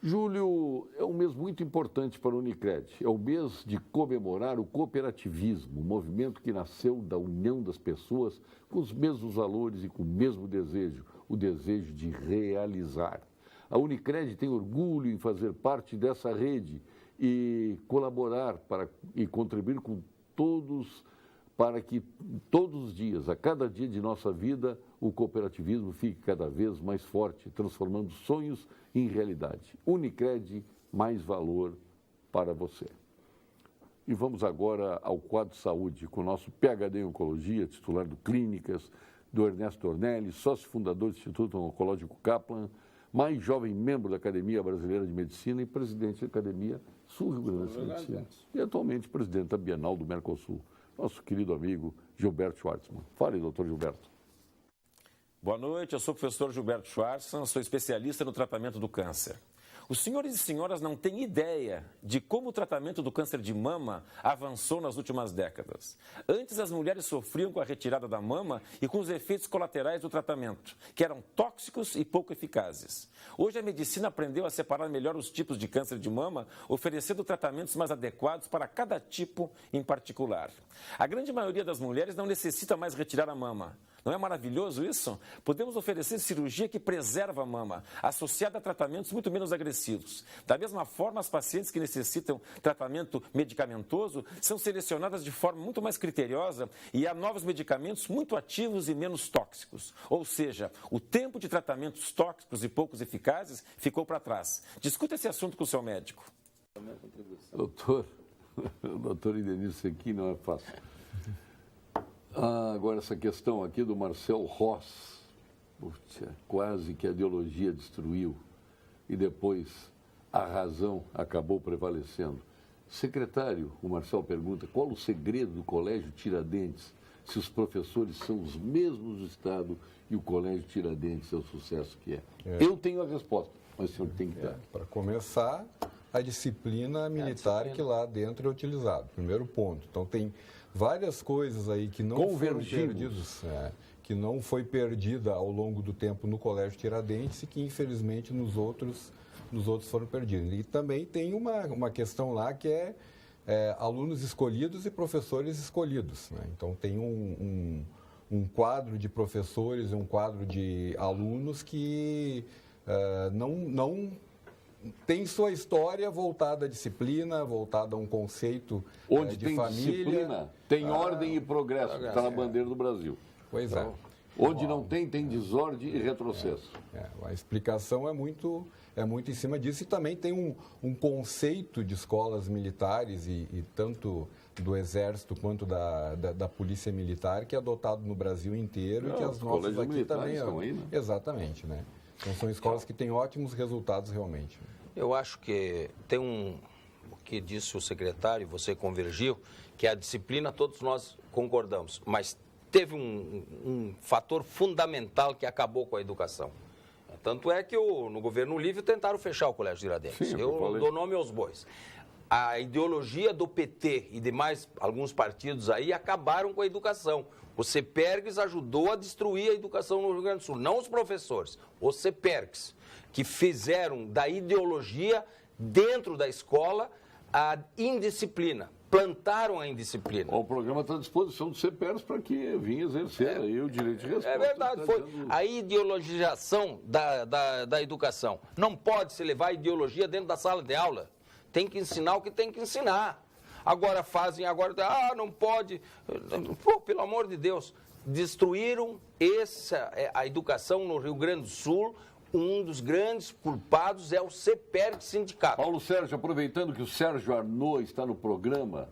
Julho é um mês muito importante para o Unicred. É o mês de comemorar o cooperativismo, um movimento que nasceu da união das pessoas com os mesmos valores e com o mesmo desejo, o desejo de realizar. A Unicred tem orgulho em fazer parte dessa rede e colaborar e contribuir com todos para que todos os dias, a cada dia de nossa vida, o cooperativismo fique cada vez mais forte, transformando sonhos em realidade. Unicred, mais valor para você. E vamos agora ao quadro saúde, com o nosso PhD em Oncologia, titular do Clínicas, do Ernesto Ornelli, sócio fundador do Instituto Oncológico Kaplan, mais jovem membro da Academia Brasileira de Medicina e presidente da Academia Sul-Rio Grande de Medicina. E atualmente presidente da Bienal do Mercosul. Nosso querido amigo Gilberto Schwartzman. Fale, doutor Gilberto. Boa noite, eu sou o professor Gilberto Schwartzman, sou especialista no tratamento do câncer. Os senhores e senhoras não têm ideia de como o tratamento do câncer de mama avançou nas últimas décadas. Antes, as mulheres sofriam com a retirada da mama e com os efeitos colaterais do tratamento, que eram tóxicos e pouco eficazes. Hoje, a medicina aprendeu a separar melhor os tipos de câncer de mama, oferecendo tratamentos mais adequados para cada tipo em particular. A grande maioria das mulheres não necessita mais retirar a mama. Não é maravilhoso isso? Podemos oferecer cirurgia que preserva a mama, associada a tratamentos muito menos agressivos. Da mesma forma, as pacientes que necessitam tratamento medicamentoso são selecionadas de forma muito mais criteriosa e há novos medicamentos muito ativos e menos tóxicos. Ou seja, o tempo de tratamentos tóxicos e poucos eficazes ficou para trás. Discuta esse assunto com o seu médico. Doutor Idenice, aqui não é fácil. Agora, essa questão aqui do Marcel Ross, quase que a ideologia destruiu e depois a razão acabou prevalecendo. Secretário, o Marcel pergunta, qual o segredo do Colégio Tiradentes, se os professores são os mesmos do Estado e o Colégio Tiradentes é o sucesso que é? Eu tenho a resposta, mas o senhor tem que dar. Para começar, a disciplina militar que lá dentro é utilizada, primeiro ponto. Então, tem várias coisas aí que não foram perdidas, que não foi perdida ao longo do tempo no Colégio Tiradentes e que, infelizmente, nos outros foram perdidos. E também tem uma questão lá que é alunos escolhidos e professores escolhidos, né? Então, tem um um quadro de professores, um quadro de alunos que não tem sua história voltada à disciplina, voltada a um conceito Onde de tem família. disciplina, tem ordem e progresso, que está na bandeira do Brasil. Pois é. Onde não tem desordem e retrocesso. A explicação é muito em cima disso, e também tem um conceito de escolas militares e tanto do Exército quanto da Polícia Militar que é adotado no Brasil inteiro e que as nossas aqui também estão aí, né? Exatamente, né? Então são escolas que têm ótimos resultados realmente. Eu acho que tem o que disse o secretário, você convergiu, que a disciplina todos nós concordamos, mas teve um fator fundamental que acabou com a educação. Tanto é que no governo Lívio tentaram fechar o Colégio Tiradentes. Sim, eu dou nome aos bois. A ideologia do PT e demais alguns partidos aí acabaram com a educação. O CEPERGS ajudou a destruir a educação no Rio Grande do Sul, não os professores, os CEPERGS, que fizeram da ideologia dentro da escola a indisciplina. Plantaram a indisciplina. O programa está à disposição do CEPERS para que vinha exercer aí o direito de resposta. É verdade, foi a ideologização da educação. Não pode se levar a ideologia dentro da sala de aula. Tem que ensinar o que tem que ensinar. Agora não pode. Pô, pelo amor de Deus, destruíram a educação no Rio Grande do Sul. Um dos grandes culpados é o CEPERG Sindicato. Paulo Sérgio, aproveitando que o Sérgio Arnaud está no programa,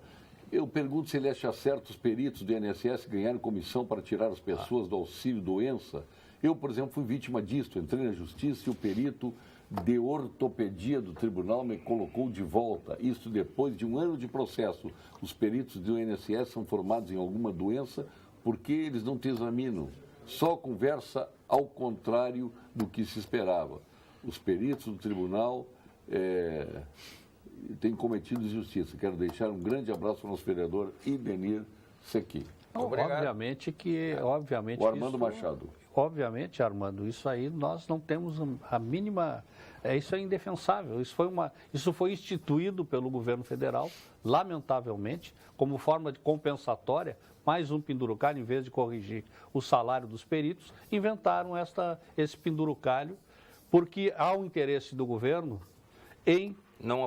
eu pergunto se ele acha certo os peritos do INSS ganharem comissão para tirar as pessoas do auxílio-doença. Eu, por exemplo, fui vítima disto. Entrei na justiça e o perito de ortopedia do tribunal me colocou de volta. Isto depois de 1 ano de processo. Os peritos do INSS são formados em alguma doença porque eles não te examinam. Só conversa ao contrário do que se esperava. Os peritos do tribunal têm cometido injustiça. Quero deixar um grande abraço para o nosso vereador Ibenir Sequim. Obviamente que... O Armando Machado. Obviamente, Armando, isso aí nós não temos a mínima... Isso é indefensável. Isso foi instituído pelo governo federal, lamentavelmente, como forma de compensatória, mais um pendurucalho, em vez de corrigir o salário dos peritos, inventaram esse pendurucalho, porque há um interesse do governo em não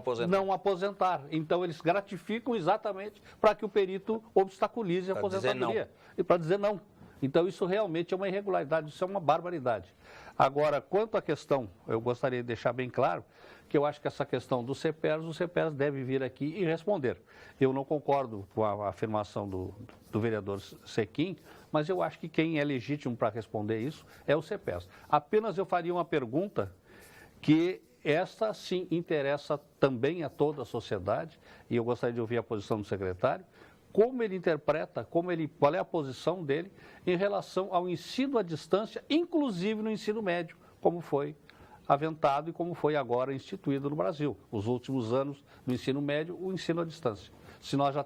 aposentar. Então, eles gratificam exatamente para que o perito obstaculize a aposentadoria. E para dizer não. Então, isso realmente é uma irregularidade, isso é uma barbaridade. Agora, quanto à questão, eu gostaria de deixar bem claro que eu acho que essa questão do CEPERS, o CEPERS deve vir aqui e responder. Eu não concordo com a afirmação do vereador Sequim, mas eu acho que quem é legítimo para responder isso é o CEPERS. Apenas eu faria uma pergunta que esta sim interessa também a toda a sociedade, e eu gostaria de ouvir a posição do secretário, como ele interpreta, qual é a posição dele em relação ao ensino à distância, inclusive no ensino médio, como foi aventado e como foi agora instituído no Brasil. Os últimos anos do ensino médio, o ensino à distância. Se nós já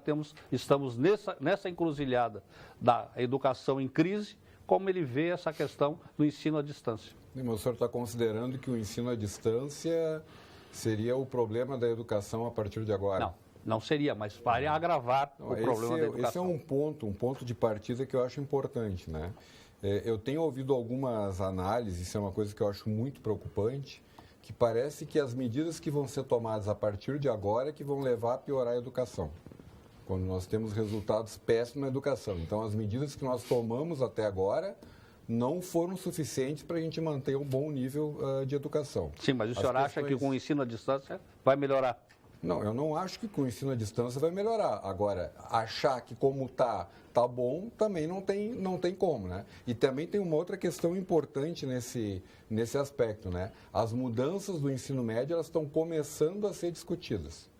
estamos nessa encruzilhada da educação em crise, como ele vê essa questão do ensino à distância? O senhor está considerando que o ensino à distância seria o problema da educação a partir de agora? Não seria, mas vai agravar o problema da educação. Esse é um ponto de partida que eu acho importante, né? Eu tenho ouvido algumas análises, isso é uma coisa que eu acho muito preocupante, que parece que as medidas que vão ser tomadas a partir de agora é que vão levar a piorar a educação, quando nós temos resultados péssimos na educação. Então, as medidas que nós tomamos até agora não foram suficientes para a gente manter um bom nível de educação. Sim, mas o senhor acha que com o ensino à distância vai melhorar? Não, eu não acho que com o ensino à distância vai melhorar. Agora, achar que como tá bom, também não tem como, né? E também tem uma outra questão importante nesse aspecto, né? As mudanças do ensino médio, elas estão começando a ser discutidas.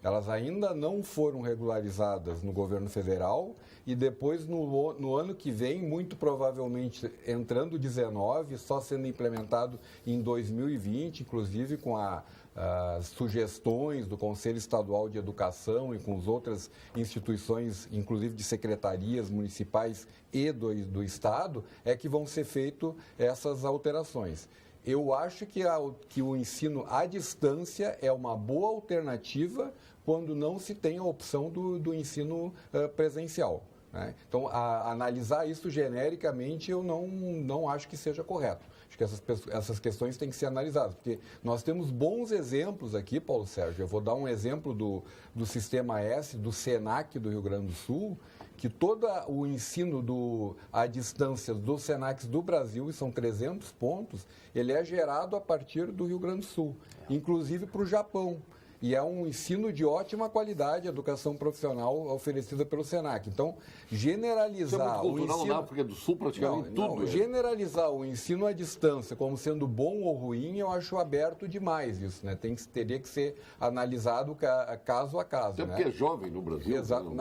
Elas ainda não foram regularizadas no governo federal e depois, no ano que vem, muito provavelmente entrando 19, só sendo implementado em 2020, inclusive com as sugestões do Conselho Estadual de Educação e com as outras instituições, inclusive de secretarias municipais e do Estado, é que vão ser feitas essas alterações. Eu acho que o ensino à distância é uma boa alternativa quando não se tem a opção do ensino presencial. né? Então, analisar isso genericamente eu não acho que seja correto. Acho que essas questões têm que ser analisadas, porque nós temos bons exemplos aqui, Paulo Sérgio. Eu vou dar um exemplo do Sistema S, do SENAC do Rio Grande do Sul, que todo o ensino à distância dos SENACs do Brasil, e são 300 pontos, ele é gerado a partir do Rio Grande do Sul, inclusive para o Japão. E é um ensino de ótima qualidade, educação profissional oferecida pelo SENAC. Então, generalizar o ensino... na África do Sul, praticamente tudo. Generalizar o ensino à distância como sendo bom ou ruim, eu acho aberto demais isso, né? Teria que ser analisado caso a caso. Até porque é jovem no Brasil. Exato, a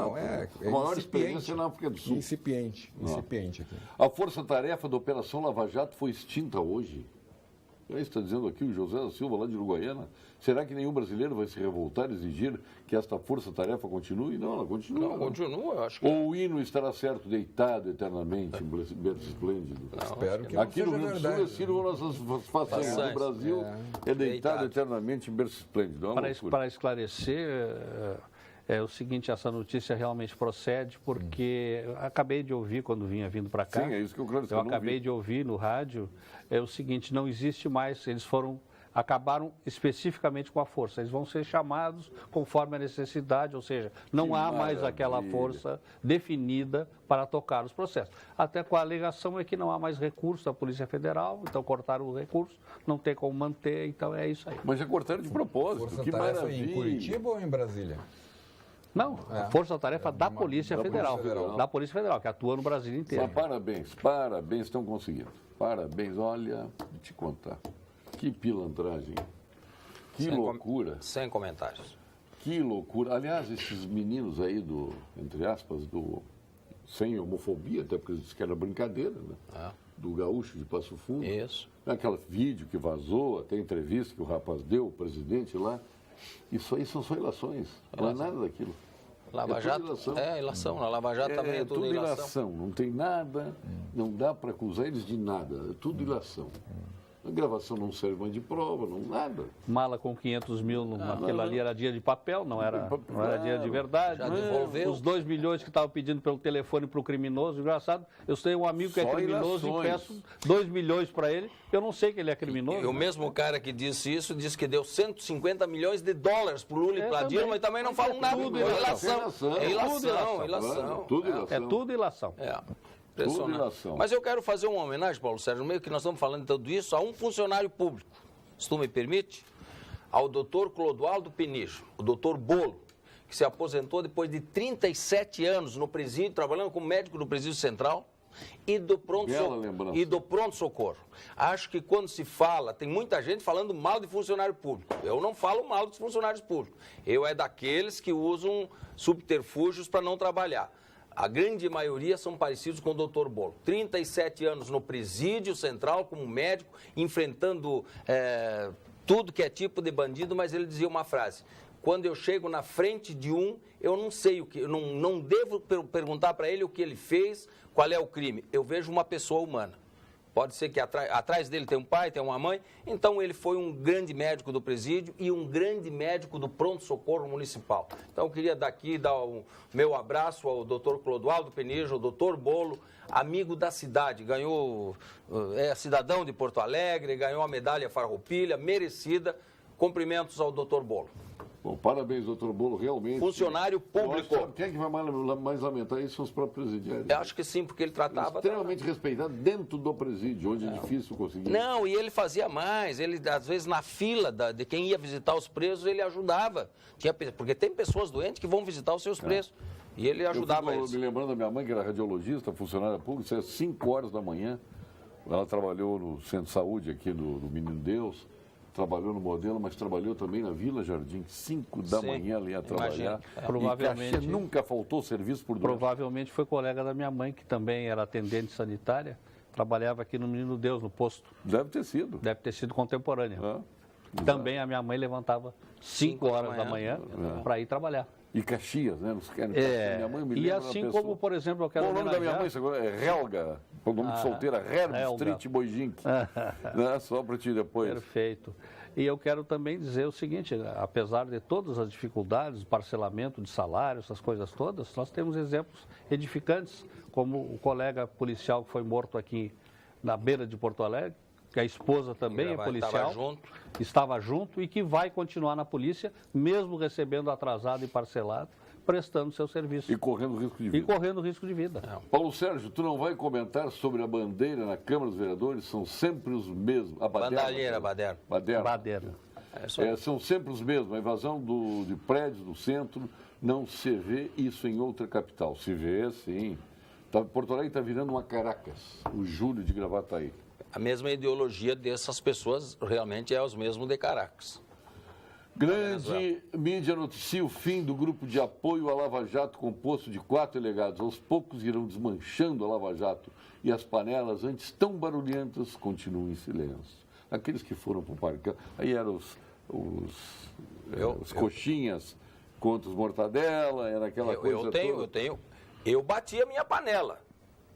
maior experiência na África do Sul. Incipiente aqui. A força-tarefa da Operação Lava Jato foi extinta hoje. Está dizendo aqui o José da Silva, lá de Uruguaiana. Será que nenhum brasileiro vai se revoltar e exigir que esta força-tarefa continue? Não, ela continua. Não, continua, eu acho que... Ou o hino estará certo, deitado eternamente, em berço esplêndido? Espero que aqui não no Rio do Sul, sirvam nossas façanhas. No Brasil, é deitado eternamente em berço esplêndido. Para esclarecer... É o seguinte, essa notícia realmente procede porque acabei de ouvir quando vindo para cá. Sim, é isso que eu quero dizer. Eu acabei de ouvir no rádio, é o seguinte, não existe mais, acabaram especificamente com a força. Eles vão ser chamados conforme a necessidade, ou seja, não há mais aquela força definida para tocar os processos. Até com a alegação é que não há mais recurso da Polícia Federal, então cortaram o recurso, não tem como manter, então é isso aí. Mas já cortaram de propósito, que maravilha. Em Curitiba ou em Brasília? Não, força-tarefa da Polícia Federal. Da Polícia Federal, que atua no Brasil inteiro. Mas parabéns, estão conseguindo. Parabéns, olha, vou te contar. Que pilantragem. Que loucura. Sem comentários. Que loucura. Aliás, esses meninos aí entre aspas, sem homofobia, até porque eles disseram que era brincadeira, né? Do gaúcho de Passo Fundo. Isso. Aquele vídeo que vazou, até a entrevista que o rapaz deu, o presidente lá. Isso aí são só ilações, não é nada daquilo. Lava Jato ilação. Ilação. Na Lava Jato também é tudo ilação. Não tem nada, não dá para acusar eles de nada, é tudo ilação. A gravação não serve mais de prova, nada. Mala com 500 mil, aquilo ali era dinheiro de papel, não era dinheiro de verdade. Já devolveu. Os 2 milhões que estavam pedindo pelo telefone para o criminoso, engraçado, eu tenho um amigo que é criminoso e peço 2 milhões para ele, eu não sei que ele é criminoso. E o mesmo cara que disse isso, disse que deu 150 milhões de dólares para o Lula e para a Dilma, mas também não falam nada. Tudo ilação. É ilação. Tudo ilação. É tudo ilação. Mas eu quero fazer uma homenagem, Paulo Sérgio, no meio que nós estamos falando de tudo isso, a um funcionário público, se tu me permite, ao doutor Clodoaldo Penijo, o doutor Bolo, que se aposentou depois de 37 anos no presídio, trabalhando como médico no presídio central e do pronto-socorro. Acho que quando se fala, tem muita gente falando mal de funcionário público. Eu não falo mal dos funcionários públicos. Eu é daqueles que usam subterfúgios para não trabalhar. A grande maioria são parecidos com o doutor Bolo. 37 anos no presídio central como médico, enfrentando tudo que é tipo de bandido, mas ele dizia uma frase: quando eu chego na frente de eu não sei o que, eu não devo perguntar para ele o que ele fez, qual é o crime. Eu vejo uma pessoa humana. Pode ser que atrás dele tem um pai, tem uma mãe. Então, ele foi um grande médico do presídio e um grande médico do pronto-socorro municipal. Então, eu queria daqui dar o meu abraço ao doutor Clodoaldo Penijo, ao doutor Bolo, amigo da cidade. Ganhou, cidadão de Porto Alegre, ganhou a medalha Farroupilha, merecida. Cumprimentos ao doutor Bolo. Bom, parabéns, doutor Bolo, realmente. Funcionário público. Quem é que vai mais lamentar isso são os próprios presidiários. Eu acho que sim, porque ele tratava... Extremamente respeitado dentro do presídio, onde é difícil conseguir. Não, e ele fazia mais. Ele, às vezes, na fila de quem ia visitar os presos, ele ajudava. Porque tem pessoas doentes que vão visitar os seus presos. E ele ajudava eles. Me lembrando da minha mãe, que era radiologista, funcionária pública, às 5 horas da manhã. Ela trabalhou no centro de saúde aqui do Menino Deus. Trabalhou no Modelo, mas trabalhou também na Vila Jardim. 5 da manhã ela ia trabalhar. Provavelmente, e nunca faltou serviço por doença. Provavelmente foi colega da minha mãe, que também era atendente sanitária. Trabalhava aqui no Menino Deus, no posto. Deve ter sido. Deve ter sido contemporânea. Também a minha mãe levantava 5 horas da manhã para ir trabalhar. E Caxias, né? Não querem minha mãe me e lembra assim uma pessoa... como, por exemplo, eu quero Bom, o nome da minha homenagear- mãe agora é Helga, o nome de solteira, Helga. Herbstreit Boijink. Né? Só para ti depois. Perfeito. E eu quero também dizer o seguinte, apesar de todas as dificuldades, parcelamento de salário, essas coisas todas, nós temos exemplos edificantes, como o colega policial que foi morto aqui na beira de Porto Alegre, que a esposa também é policial, estava junto e que vai continuar na polícia, mesmo recebendo atrasado e parcelado, prestando seu serviço. E correndo risco de vida. E correndo risco de vida. Paulo Sérgio, tu não vai comentar sobre a bandeira na Câmara dos Vereadores? São sempre os mesmos. A Bandalheira, Baderno. Baderno. São sempre os mesmos. A invasão de prédios do centro, não se vê isso em outra capital. Se vê, sim. Porto Alegre está virando uma Caracas, o Júlio de Gravataí. A mesma ideologia dessas pessoas realmente é os mesmos de Caracas. Grande mídia noticia o fim do grupo de apoio à Lava Jato, composto de 4 delegados. Aos poucos irão desmanchando a Lava Jato e as panelas, antes tão barulhentas, continuam em silêncio. Aqueles que foram para o parque, aí eram os coxinhas contra os mortadela, era aquela coisa toda. Eu bati a minha panela.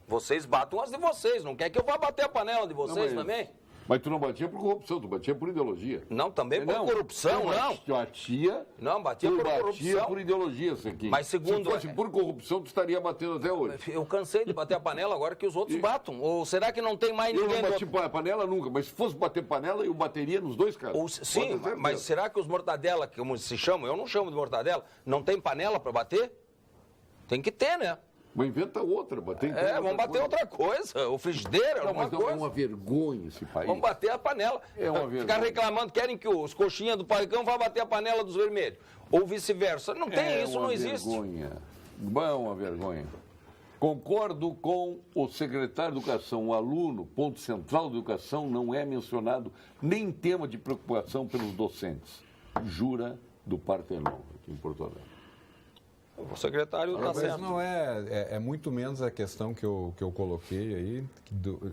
Vocês batam as de vocês. Não quer que eu vá bater a panela de vocês também? Mas tu não batia por corrupção, tu batia por ideologia. Não, também por corrupção, não. Tu batia... Não, batia por corrupção. Batia por ideologia, isso aqui. Mas segundo... Se fosse por corrupção, tu estaria batendo até hoje. Eu cansei de bater a panela, agora que os outros batam. Ou será que não tem mais ninguém... Eu não bati a panela nunca, mas se fosse bater panela, eu bateria nos dois casos. Sim, mas será que os mortadela, como se chamam, eu não chamo de mortadela, não tem panela para bater? Tem que ter, né? Mas inventa outra, vamos bater outra coisa, o frigideira, alguma coisa. É uma vergonha esse país. Vamos bater a panela. É uma vergonha. Ficar reclamando, querem que os coxinhas do Paicão vá bater a panela dos vermelhos. Ou vice-versa. Não tem, isso não existe. Vergonha. Uma vergonha. Concordo com o secretário de Educação, o aluno, ponto central da educação, não é mencionado nem tema de preocupação pelos docentes. Jura do Partenon, aqui em Porto Alegre. O secretário está certo. Mas não é muito menos a questão que eu coloquei aí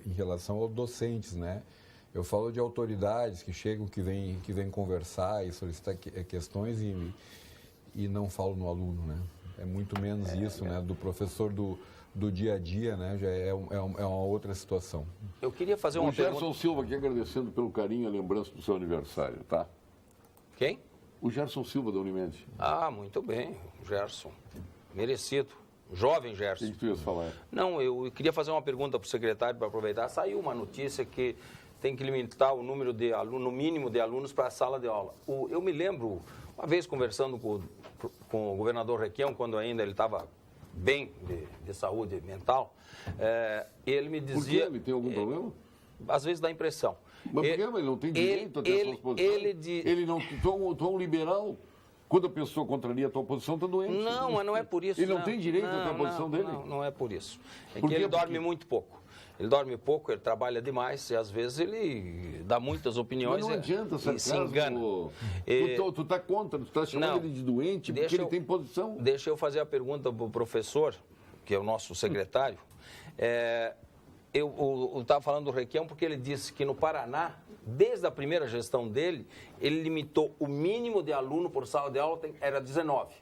em relação aos docentes, né? Eu falo de autoridades que chegam, que vêm conversar e solicitar questões e não falo no aluno, né? É muito menos isso, né? Do professor do dia a dia, né? Já é uma outra situação. Eu queria fazer uma pergunta... O Gerson Silva aqui agradecendo pelo carinho e a lembrança do seu aniversário, tá? Quem? O Gerson Silva da Unimed. Ah, muito bem, Gerson. Merecido. Jovem Gerson. O que tu ias falar? Não, eu queria fazer uma pergunta para o secretário para aproveitar. Saiu uma notícia que tem que limitar o número de alunos, no mínimo de alunos para a sala de aula. Eu me lembro, uma vez conversando com o governador Requião, quando ainda ele estava bem de saúde mental, ele me dizia... Por quê? Ele tem algum problema? Às vezes dá impressão. Mas por quê? Ele não tem direito a ter a sua posição? Ele não... Tu é um liberal. Quando a pessoa contraria a tua posição, está doente. Não, mas não é por isso. Ele não tem direito a ter a posição dele? Não é por isso. Que ele dorme muito pouco. Ele dorme pouco, ele trabalha demais e às vezes ele dá muitas opiniões. Mas não adianta, e se engana. Tu está contra, tu está chamando ele de doente porque ele tem posição. Deixa eu fazer a pergunta para o professor, que é o nosso secretário. Eu estava falando do Requião porque ele disse que no Paraná, desde a primeira gestão dele, ele limitou o mínimo de aluno por sala de aula, era 19.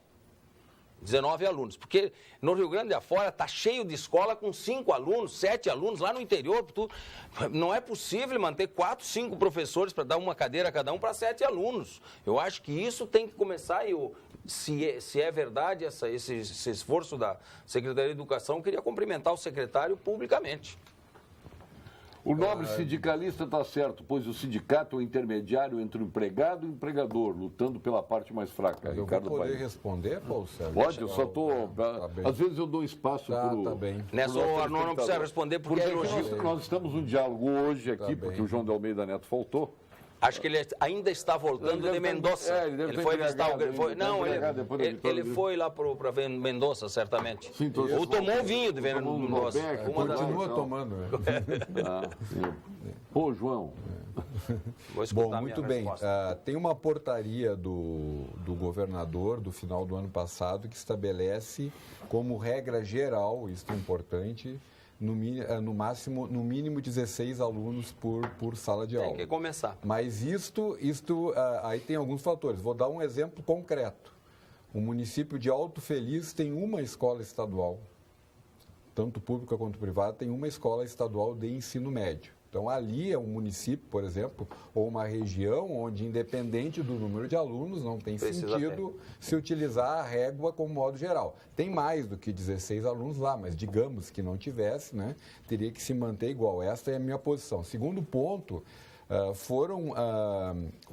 19 alunos, porque no Rio Grande afora está cheio de escola com 5 alunos, 7 alunos, lá no interior, não é possível manter 4, 5 professores para dar uma cadeira a cada um para 7 alunos. Eu acho que isso tem que começar, se é verdade esse esforço da Secretaria de Educação, eu queria cumprimentar o secretário publicamente. O nobre sindicalista está certo, pois o sindicato é o intermediário entre o empregado e o empregador, lutando pela parte mais fraca. Eu vou poder responder, Paulo Sérgio? Pode, eu só estou... Às vezes eu dou espaço para o... Tá bem. Nessa hora não precisa responder porque é elogio. Nós estamos num diálogo hoje aqui, porque o João de Almeida Neto faltou. Acho que ele ainda está voltando de Mendoza. Ele foi visitar ele foi lá para ver Mendoza, certamente. Sim, ou tomou um vinho de Mendoza. Continua tomando. Pô, João. Bom, muito bem. Tem uma portaria do governador do final do ano passado que estabelece como regra geral, isso é importante, no mínimo 16 alunos por sala de aula. Tem que começar. Mas isto aí tem alguns fatores. Vou dar um exemplo concreto. o município de Alto Feliz tem uma escola estadual, tanto pública quanto privada, tem uma escola estadual de ensino médio. Então, ali é um município, por exemplo, ou uma região onde, independente do número de alunos, não tem sentido se utilizar a régua como modo geral. Tem mais do que 16 alunos lá, mas digamos que não tivesse, né, teria que se manter igual. Esta é a minha posição. Segundo ponto, foram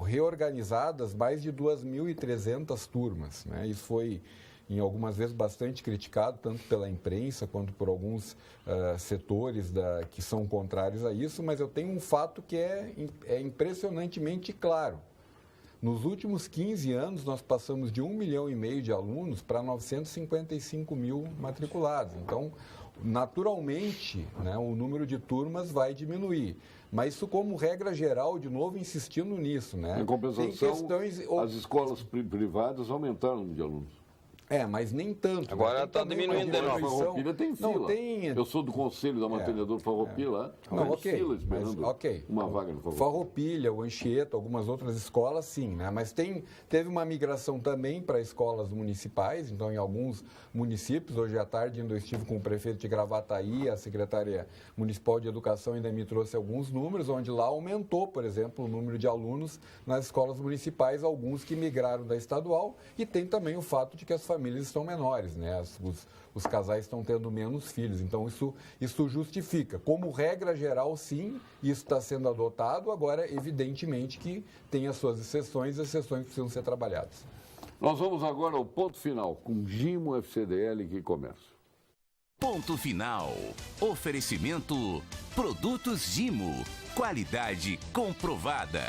reorganizadas mais de 2.300 turmas, né? Isso foi, em algumas vezes, bastante criticado, tanto pela imprensa quanto por alguns setores que são contrários a isso, mas eu tenho um fato que é impressionantemente claro. Nos últimos 15 anos, nós passamos de 1,5 milhão de alunos para 955 mil matriculados. Então, naturalmente, né, o número de turmas vai diminuir. Mas isso, como regra geral, de novo, insistindo nisso, né? Em compensação, as escolas privadas aumentaram o número de alunos. Mas nem tanto. Agora está diminuindo de novo. Farroupilha tem fila. Não, tem... Eu sou do conselho da mantenedora Farroupilha lá. Não, ok. Fila esperando uma vaga no Farroupilha. Farroupilha, o Anchieta, algumas outras escolas, sim, né? Mas teve uma migração também para escolas municipais. Então, em alguns municípios, hoje à tarde ainda eu estive com o prefeito de Gravataí, a secretária municipal de educação ainda me trouxe alguns números, onde lá aumentou, por exemplo, o número de alunos nas escolas municipais, alguns que migraram da estadual, e tem também o fato de que as famílias estão menores, né? Os casais estão tendo menos filhos, então isso justifica. Como regra geral, sim, isso está sendo adotado, agora, evidentemente, que tem as suas exceções, as exceções precisam ser trabalhadas. Nós vamos agora ao ponto final, com Gimo, FCDL e Comércio. Ponto final. Oferecimento Produtos Gimo. Qualidade comprovada.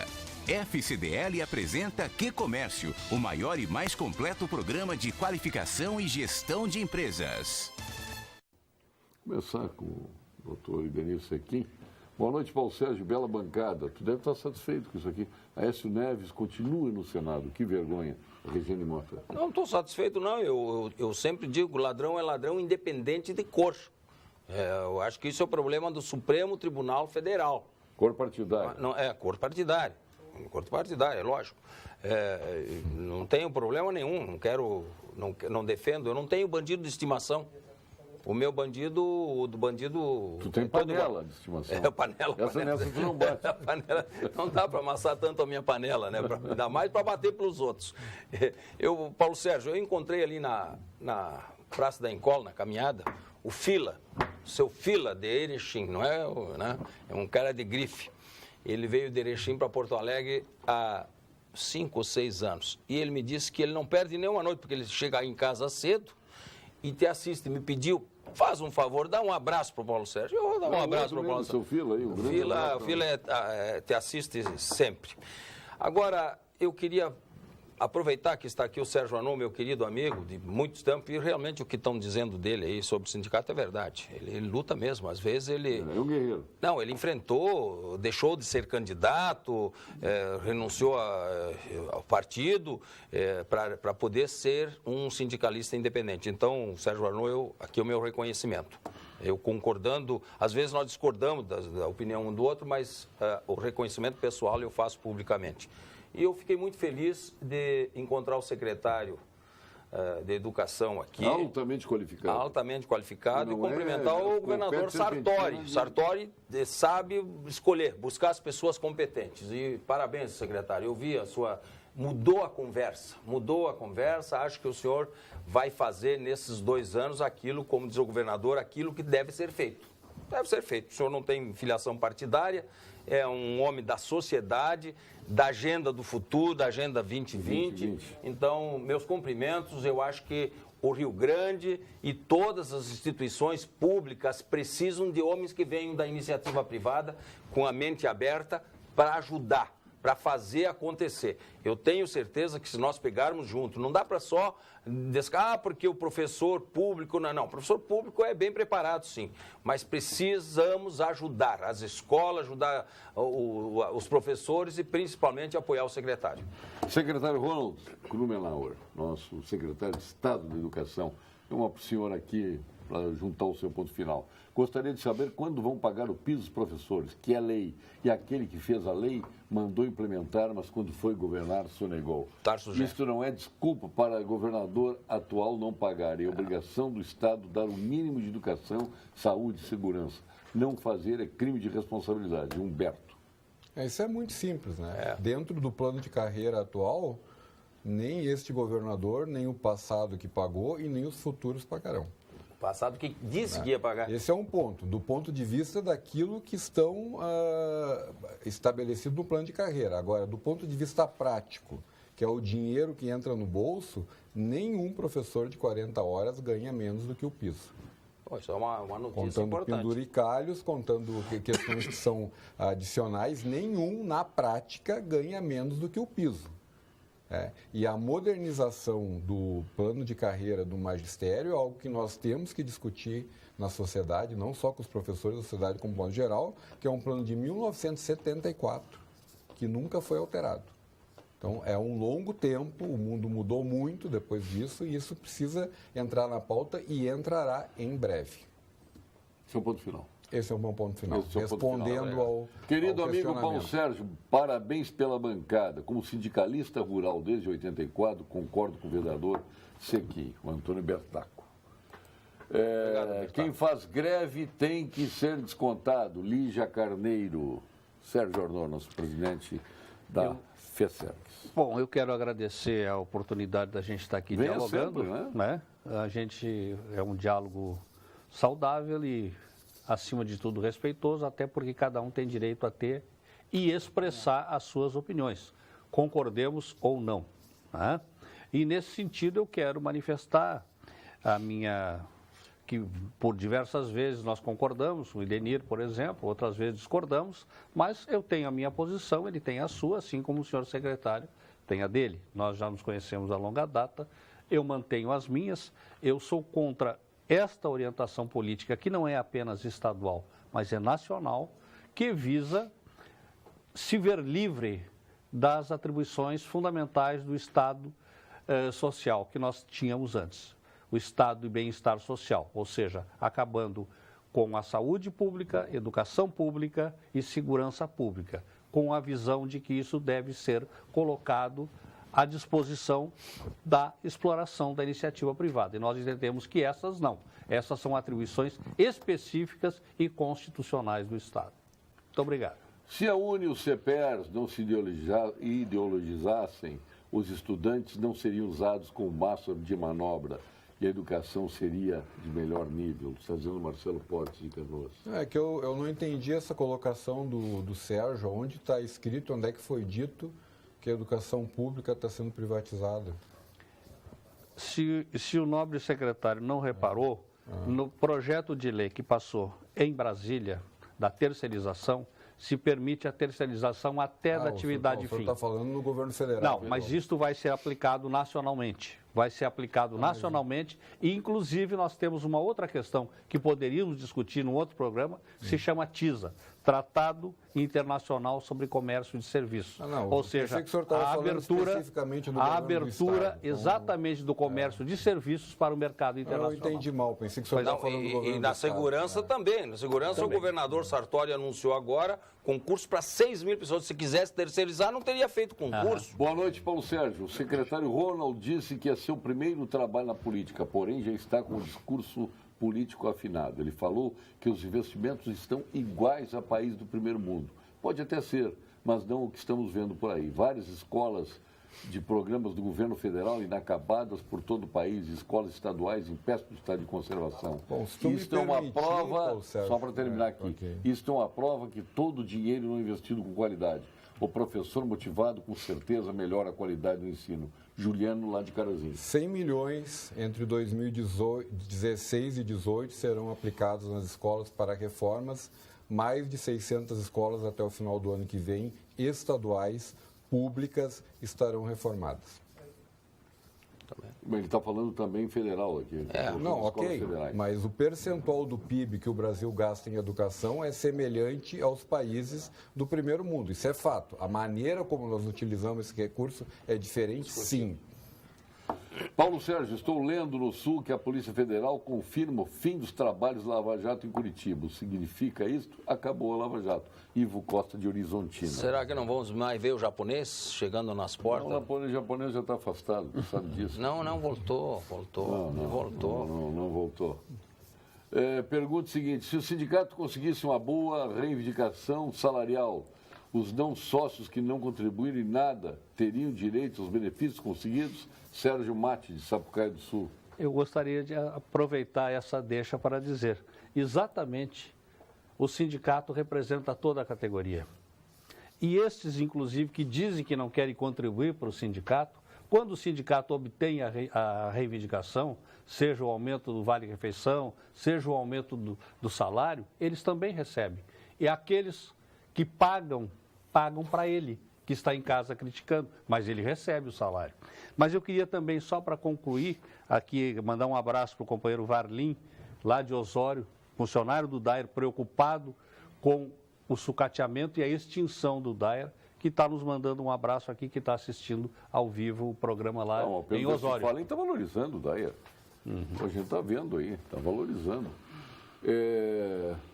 FCDL apresenta Que Comércio, o maior e mais completo programa de qualificação e gestão de empresas. Vou começar com o doutor Ibenir Sequim. Boa noite, Paulo Sérgio, bela bancada. Tu deve estar satisfeito com isso aqui. Aécio Neves continua no Senado. Que vergonha, Regiane Mota. Não estou satisfeito, não. Eu sempre digo, ladrão é ladrão independente de cor. Eu acho que isso é o problema do Supremo Tribunal Federal. Cor partidária. Não, cor partidária. Cor partidária, é lógico. Não tenho problema nenhum, não defendo. Eu não tenho bandido de estimação. O meu bandido, Tu tem panela de estimação. Panela. Nessa tu não bate. Panela, não dá para amassar tanto a minha panela, né? Ainda mais para bater pelos outros. Paulo Sérgio, eu encontrei ali na Praça da Encola, na caminhada, o Fila, seu Fila de Erechim, não é? Né? É um cara de grife. Ele veio de Erechim para Porto Alegre há 5 ou 6 anos. E ele me disse que ele não perde nenhuma noite, porque ele chega em casa cedo e te assiste. Me pediu, faz um favor, dá um abraço para o Paulo Sérgio. Eu vou dar um abraço para o Paulo Sérgio. O Fila aí, o Fila te assiste sempre. Agora, eu queria aproveitar que está aqui o Sérgio Anon, meu querido amigo, de muito tempo, e realmente o que estão dizendo dele aí sobre o sindicato é verdade. Ele luta mesmo, às vezes ele... É um guerreiro. Não, ele enfrentou, deixou de ser candidato, renunciou ao partido para poder ser um sindicalista independente. Então, Sérgio Anon, aqui é o meu reconhecimento. Eu concordando, às vezes nós discordamos da opinião um do outro, mas o reconhecimento pessoal eu faço publicamente. E eu fiquei muito feliz de encontrar o secretário de Educação aqui. Altamente qualificado. Altamente qualificado. E cumprimentar o governador Sartori. Sartori sabe escolher, buscar as pessoas competentes. E parabéns, secretário. Eu vi a sua... Mudou a conversa. Acho que o senhor vai fazer nesses 2 anos aquilo, como diz o governador, aquilo que deve ser feito. Deve ser feito. O senhor não tem filiação partidária, é um homem da sociedade, da agenda do futuro, da agenda 2020. Então, meus cumprimentos. Eu acho que o Rio Grande e todas as instituições públicas precisam de homens que venham da iniciativa privada com a mente aberta para ajudar, para fazer acontecer. Eu tenho certeza que se nós pegarmos junto, não dá para só porque o professor público... Não, o professor público é bem preparado, sim, mas precisamos ajudar as escolas, ajudar os professores e principalmente apoiar o secretário. Secretário Ronald Krumenauer, nosso secretário de Estado de Educação, é uma senhora aqui para juntar o seu ponto final. Gostaria de saber quando vão pagar o piso dos professores, que é lei, e aquele que fez a lei mandou implementar, mas quando foi governar, sonegou. Isto não é desculpa para o governador atual não pagar, é obrigação do Estado dar o mínimo de educação, saúde e segurança. Não fazer é crime de responsabilidade. Humberto. Isso é muito simples, né? Dentro do plano de carreira atual, nem este governador, nem o passado que pagou e nem os futuros pagarão. O passado que disse que ia pagar. Esse é um ponto, do ponto de vista daquilo que estão estabelecido no plano de carreira. Agora, do ponto de vista prático, que é o dinheiro que entra no bolso, nenhum professor de 40 horas ganha menos do que o piso. Isso é uma notícia contando importante. Penduricalhos, contando questões que são adicionais, nenhum, na prática, ganha menos do que o piso. E a modernização do plano de carreira do magistério é algo que nós temos que discutir na sociedade, não só com os professores da sociedade como modo geral, que é um plano de 1974, que nunca foi alterado. Então, é um longo tempo, o mundo mudou muito depois disso e isso precisa entrar na pauta e entrará em breve. Esse é o ponto final. Esse é o meu ponto final. Respondendo ao querido amigo Paulo Sérgio, parabéns pela bancada. Como sindicalista rural desde 84, concordo com o vereador Sequim, o Antônio Bertaco. Quem faz greve tem que ser descontado. Lígia Carneiro. Sérgio Arnor, nosso presidente da FESERGS. Bom, eu quero agradecer a oportunidade da gente estar aqui dialogando. Sempre, né? A gente é um diálogo saudável e, acima de tudo, respeitoso, até porque cada um tem direito a ter e expressar as suas opiniões, concordemos ou não. Né? E, nesse sentido, eu quero manifestar a minha... que por diversas vezes nós concordamos, o Idenir, por exemplo, outras vezes discordamos, mas eu tenho a minha posição, ele tem a sua, assim como o senhor secretário tem a dele. Nós já nos conhecemos a longa data, eu mantenho as minhas, eu sou contra esta orientação política, que não é apenas estadual, mas é nacional, que visa se ver livre das atribuições fundamentais do Estado social que nós tínhamos antes. O estado de bem-estar social, ou seja, acabando com a saúde pública, educação pública e segurança pública, com a visão de que isso deve ser colocado à disposição da exploração da iniciativa privada. E nós entendemos que essas não. Essas são atribuições específicas e constitucionais do Estado. Muito obrigado. Se a UNE e os CEPERS não se ideologizassem, os estudantes não seriam usados como massa de manobra e a educação seria de melhor nível. Está dizendo Marcelo Portes de Canoas. É que eu não entendi essa colocação do Sérgio, onde está escrito, onde é que foi dito que a educação pública está sendo privatizada. Se o nobre secretário não reparou, no projeto de lei que passou em Brasília, da terceirização, se permite a terceirização até da atividade fim. O senhor está falando no governo federal. Não, mas isto vai ser aplicado nacionalmente. Vai ser aplicado nacionalmente e, inclusive, nós temos uma outra questão que poderíamos discutir num outro programa, que se chama TISA, Tratado Internacional sobre Comércio de Serviços. Ou seja, a abertura exatamente do comércio de serviços para o mercado internacional. Eu entendi mal, pensei que o senhor estava falando do governo. E na segurança também. Na segurança, o governador Sartori anunciou agora concurso para 6 mil pessoas. Se quisesse terceirizar, não teria feito concurso. Boa noite, Paulo Sérgio. O secretário Ronald disse que é seu primeiro trabalho na política, porém já está com o discurso político afinado. Ele falou que os investimentos estão iguais a países do primeiro mundo. Pode até ser, mas não o que estamos vendo por aí. Várias escolas de programas do governo federal inacabadas por todo o país, escolas estaduais em péssimo estado de conservação. Bom, isso é uma prova, só para terminar aqui, isso é uma prova que todo o dinheiro não é investido com qualidade. O professor motivado, com certeza, melhora a qualidade do ensino. Juliano, lá de Carazinho. 100 milhões entre 2016 e 2018 serão aplicados nas escolas para reformas. Mais de 600 escolas até o final do ano que vem, estaduais, públicas, estarão reformadas. Ele está falando também federal aqui. Não, ok, mas o percentual do PIB que o Brasil gasta em educação é semelhante aos países do primeiro mundo. Isso é fato. A maneira como nós utilizamos esse recurso é diferente, sim. Paulo Sérgio, estou lendo no Sul que a Polícia Federal confirma o fim dos trabalhos Lava Jato em Curitiba. Significa isto? Acabou a Lava Jato. Ivo Costa de Horizontina. Será que não vamos mais ver o japonês chegando nas portas? Não, o japonês já está afastado, tu sabe disso. Não, voltou. Não voltou. Pergunta o seguinte, se o sindicato conseguisse uma boa reivindicação salarial, os não sócios que não contribuírem nada teriam direito aos benefícios conseguidos? Sérgio Mate, de Sapucaí do Sul. Eu gostaria de aproveitar essa deixa para dizer, exatamente, o sindicato representa toda a categoria. E estes, inclusive, que dizem que não querem contribuir para o sindicato, quando o sindicato obtém a reivindicação, seja o aumento do vale-refeição, seja o aumento do salário, eles também recebem. E aqueles que pagam para ele, que está em casa criticando, mas ele recebe o salário. Mas eu queria também, só para concluir, aqui mandar um abraço para o companheiro Varlim, lá de Osório, funcionário do DAER, preocupado com o sucateamento e a extinção do DAER, que está nos mandando um abraço aqui, que está assistindo ao vivo o programa lá em Osório. Falem, está valorizando o DAER. A gente está vendo aí, está valorizando.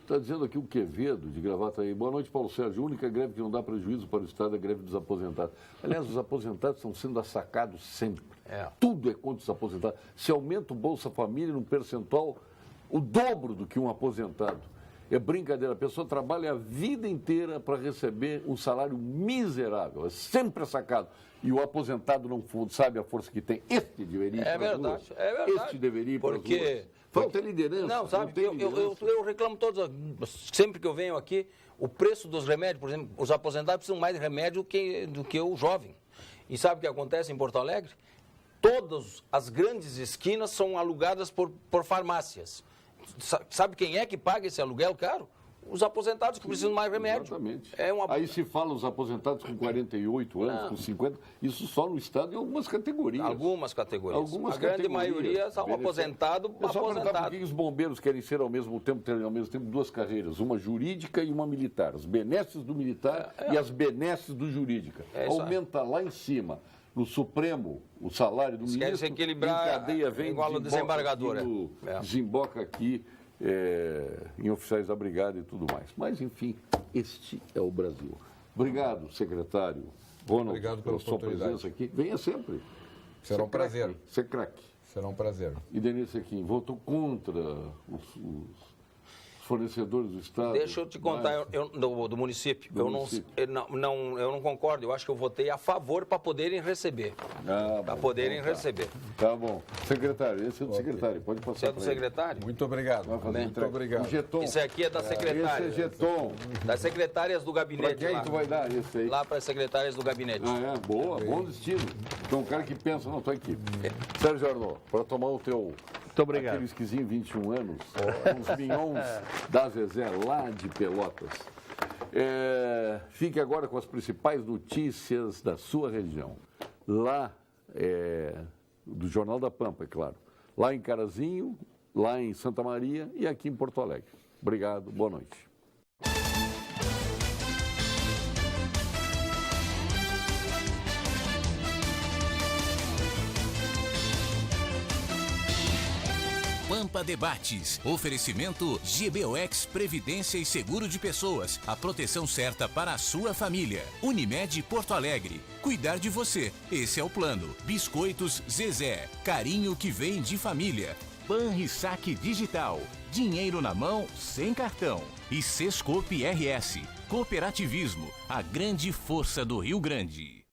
Está dizendo aqui o Quevedo, de Gravataí. Boa noite, Paulo Sérgio. A única greve que não dá prejuízo para o Estado é a greve dos aposentados. Aliás, os aposentados estão sendo assacados sempre. Tudo é contra os aposentados. Se aumenta o Bolsa Família num percentual, o dobro do que um aposentado. É brincadeira. A pessoa trabalha a vida inteira para receber um salário miserável. É sempre sacado. E o aposentado não sabe a força que tem. Este deveria ir para as ruas. É verdade. Este deveria ir para as ruas. Porque falta liderança. Não, sabe, eu reclamo sempre que eu venho aqui, o preço dos remédios, por exemplo, os aposentados precisam mais de remédio do que o jovem. E sabe o que acontece em Porto Alegre? Todas as grandes esquinas são alugadas por farmácias. Sabe quem é que paga esse aluguel caro? Os aposentados que precisam de mais remédio. Exatamente. Aí se fala os aposentados com 48 anos, com 50, isso só no Estado e algumas categorias. Algumas categorias. A grande maioria são aposentados. Por que os bombeiros querem ser ao mesmo tempo, terem ao mesmo tempo duas carreiras, uma jurídica e uma militar. As benesses do militar e as benesses do jurídica. Aumenta lá em cima. No Supremo, o salário do ministro, se equilibrar, cadeia vem igual ao desembargador. Desemboca aqui em oficiais da Brigada e tudo mais. Mas, enfim, este é o Brasil. Obrigado, secretário Ronald, obrigado pela sua presença aqui. Venha sempre. Será um prazer. Ser craque. Será um prazer. E Denise Sequim, votou contra os fornecedores do Estado. Deixa eu te contar, do município. Eu não concordo, eu acho que eu votei a favor para poderem receber. Para poderem receber. Tá bom. Secretário, esse é do secretário, pode passar. Você é do secretário? Muito obrigado. Muito obrigado. Esse aqui é da secretária. Esse é jeton. Das secretárias do gabinete. Para quem tu vai dar esse aí? Lá para as secretárias do gabinete. Boa, bom destino. Então, um cara que pensa na tua equipe. Sérgio Arnaud, para tomar o teu... Muito obrigado. Aquele esquisinho, 21 anos, os minhões da Zezé, lá de Pelotas. Fique agora com as principais notícias da sua região. Lá, do Jornal da Pampa, é claro. Lá em Carazinho, lá em Santa Maria e aqui em Porto Alegre. Obrigado, boa noite. Pampa Debates. Oferecimento GBOX Previdência e Seguro de Pessoas. A proteção certa para a sua família. Unimed Porto Alegre. Cuidar de você. Esse é o plano. Biscoitos Zezé. Carinho que vem de família. Banrisac Digital. Dinheiro na mão, sem cartão. E Sescope RS. Cooperativismo. A grande força do Rio Grande.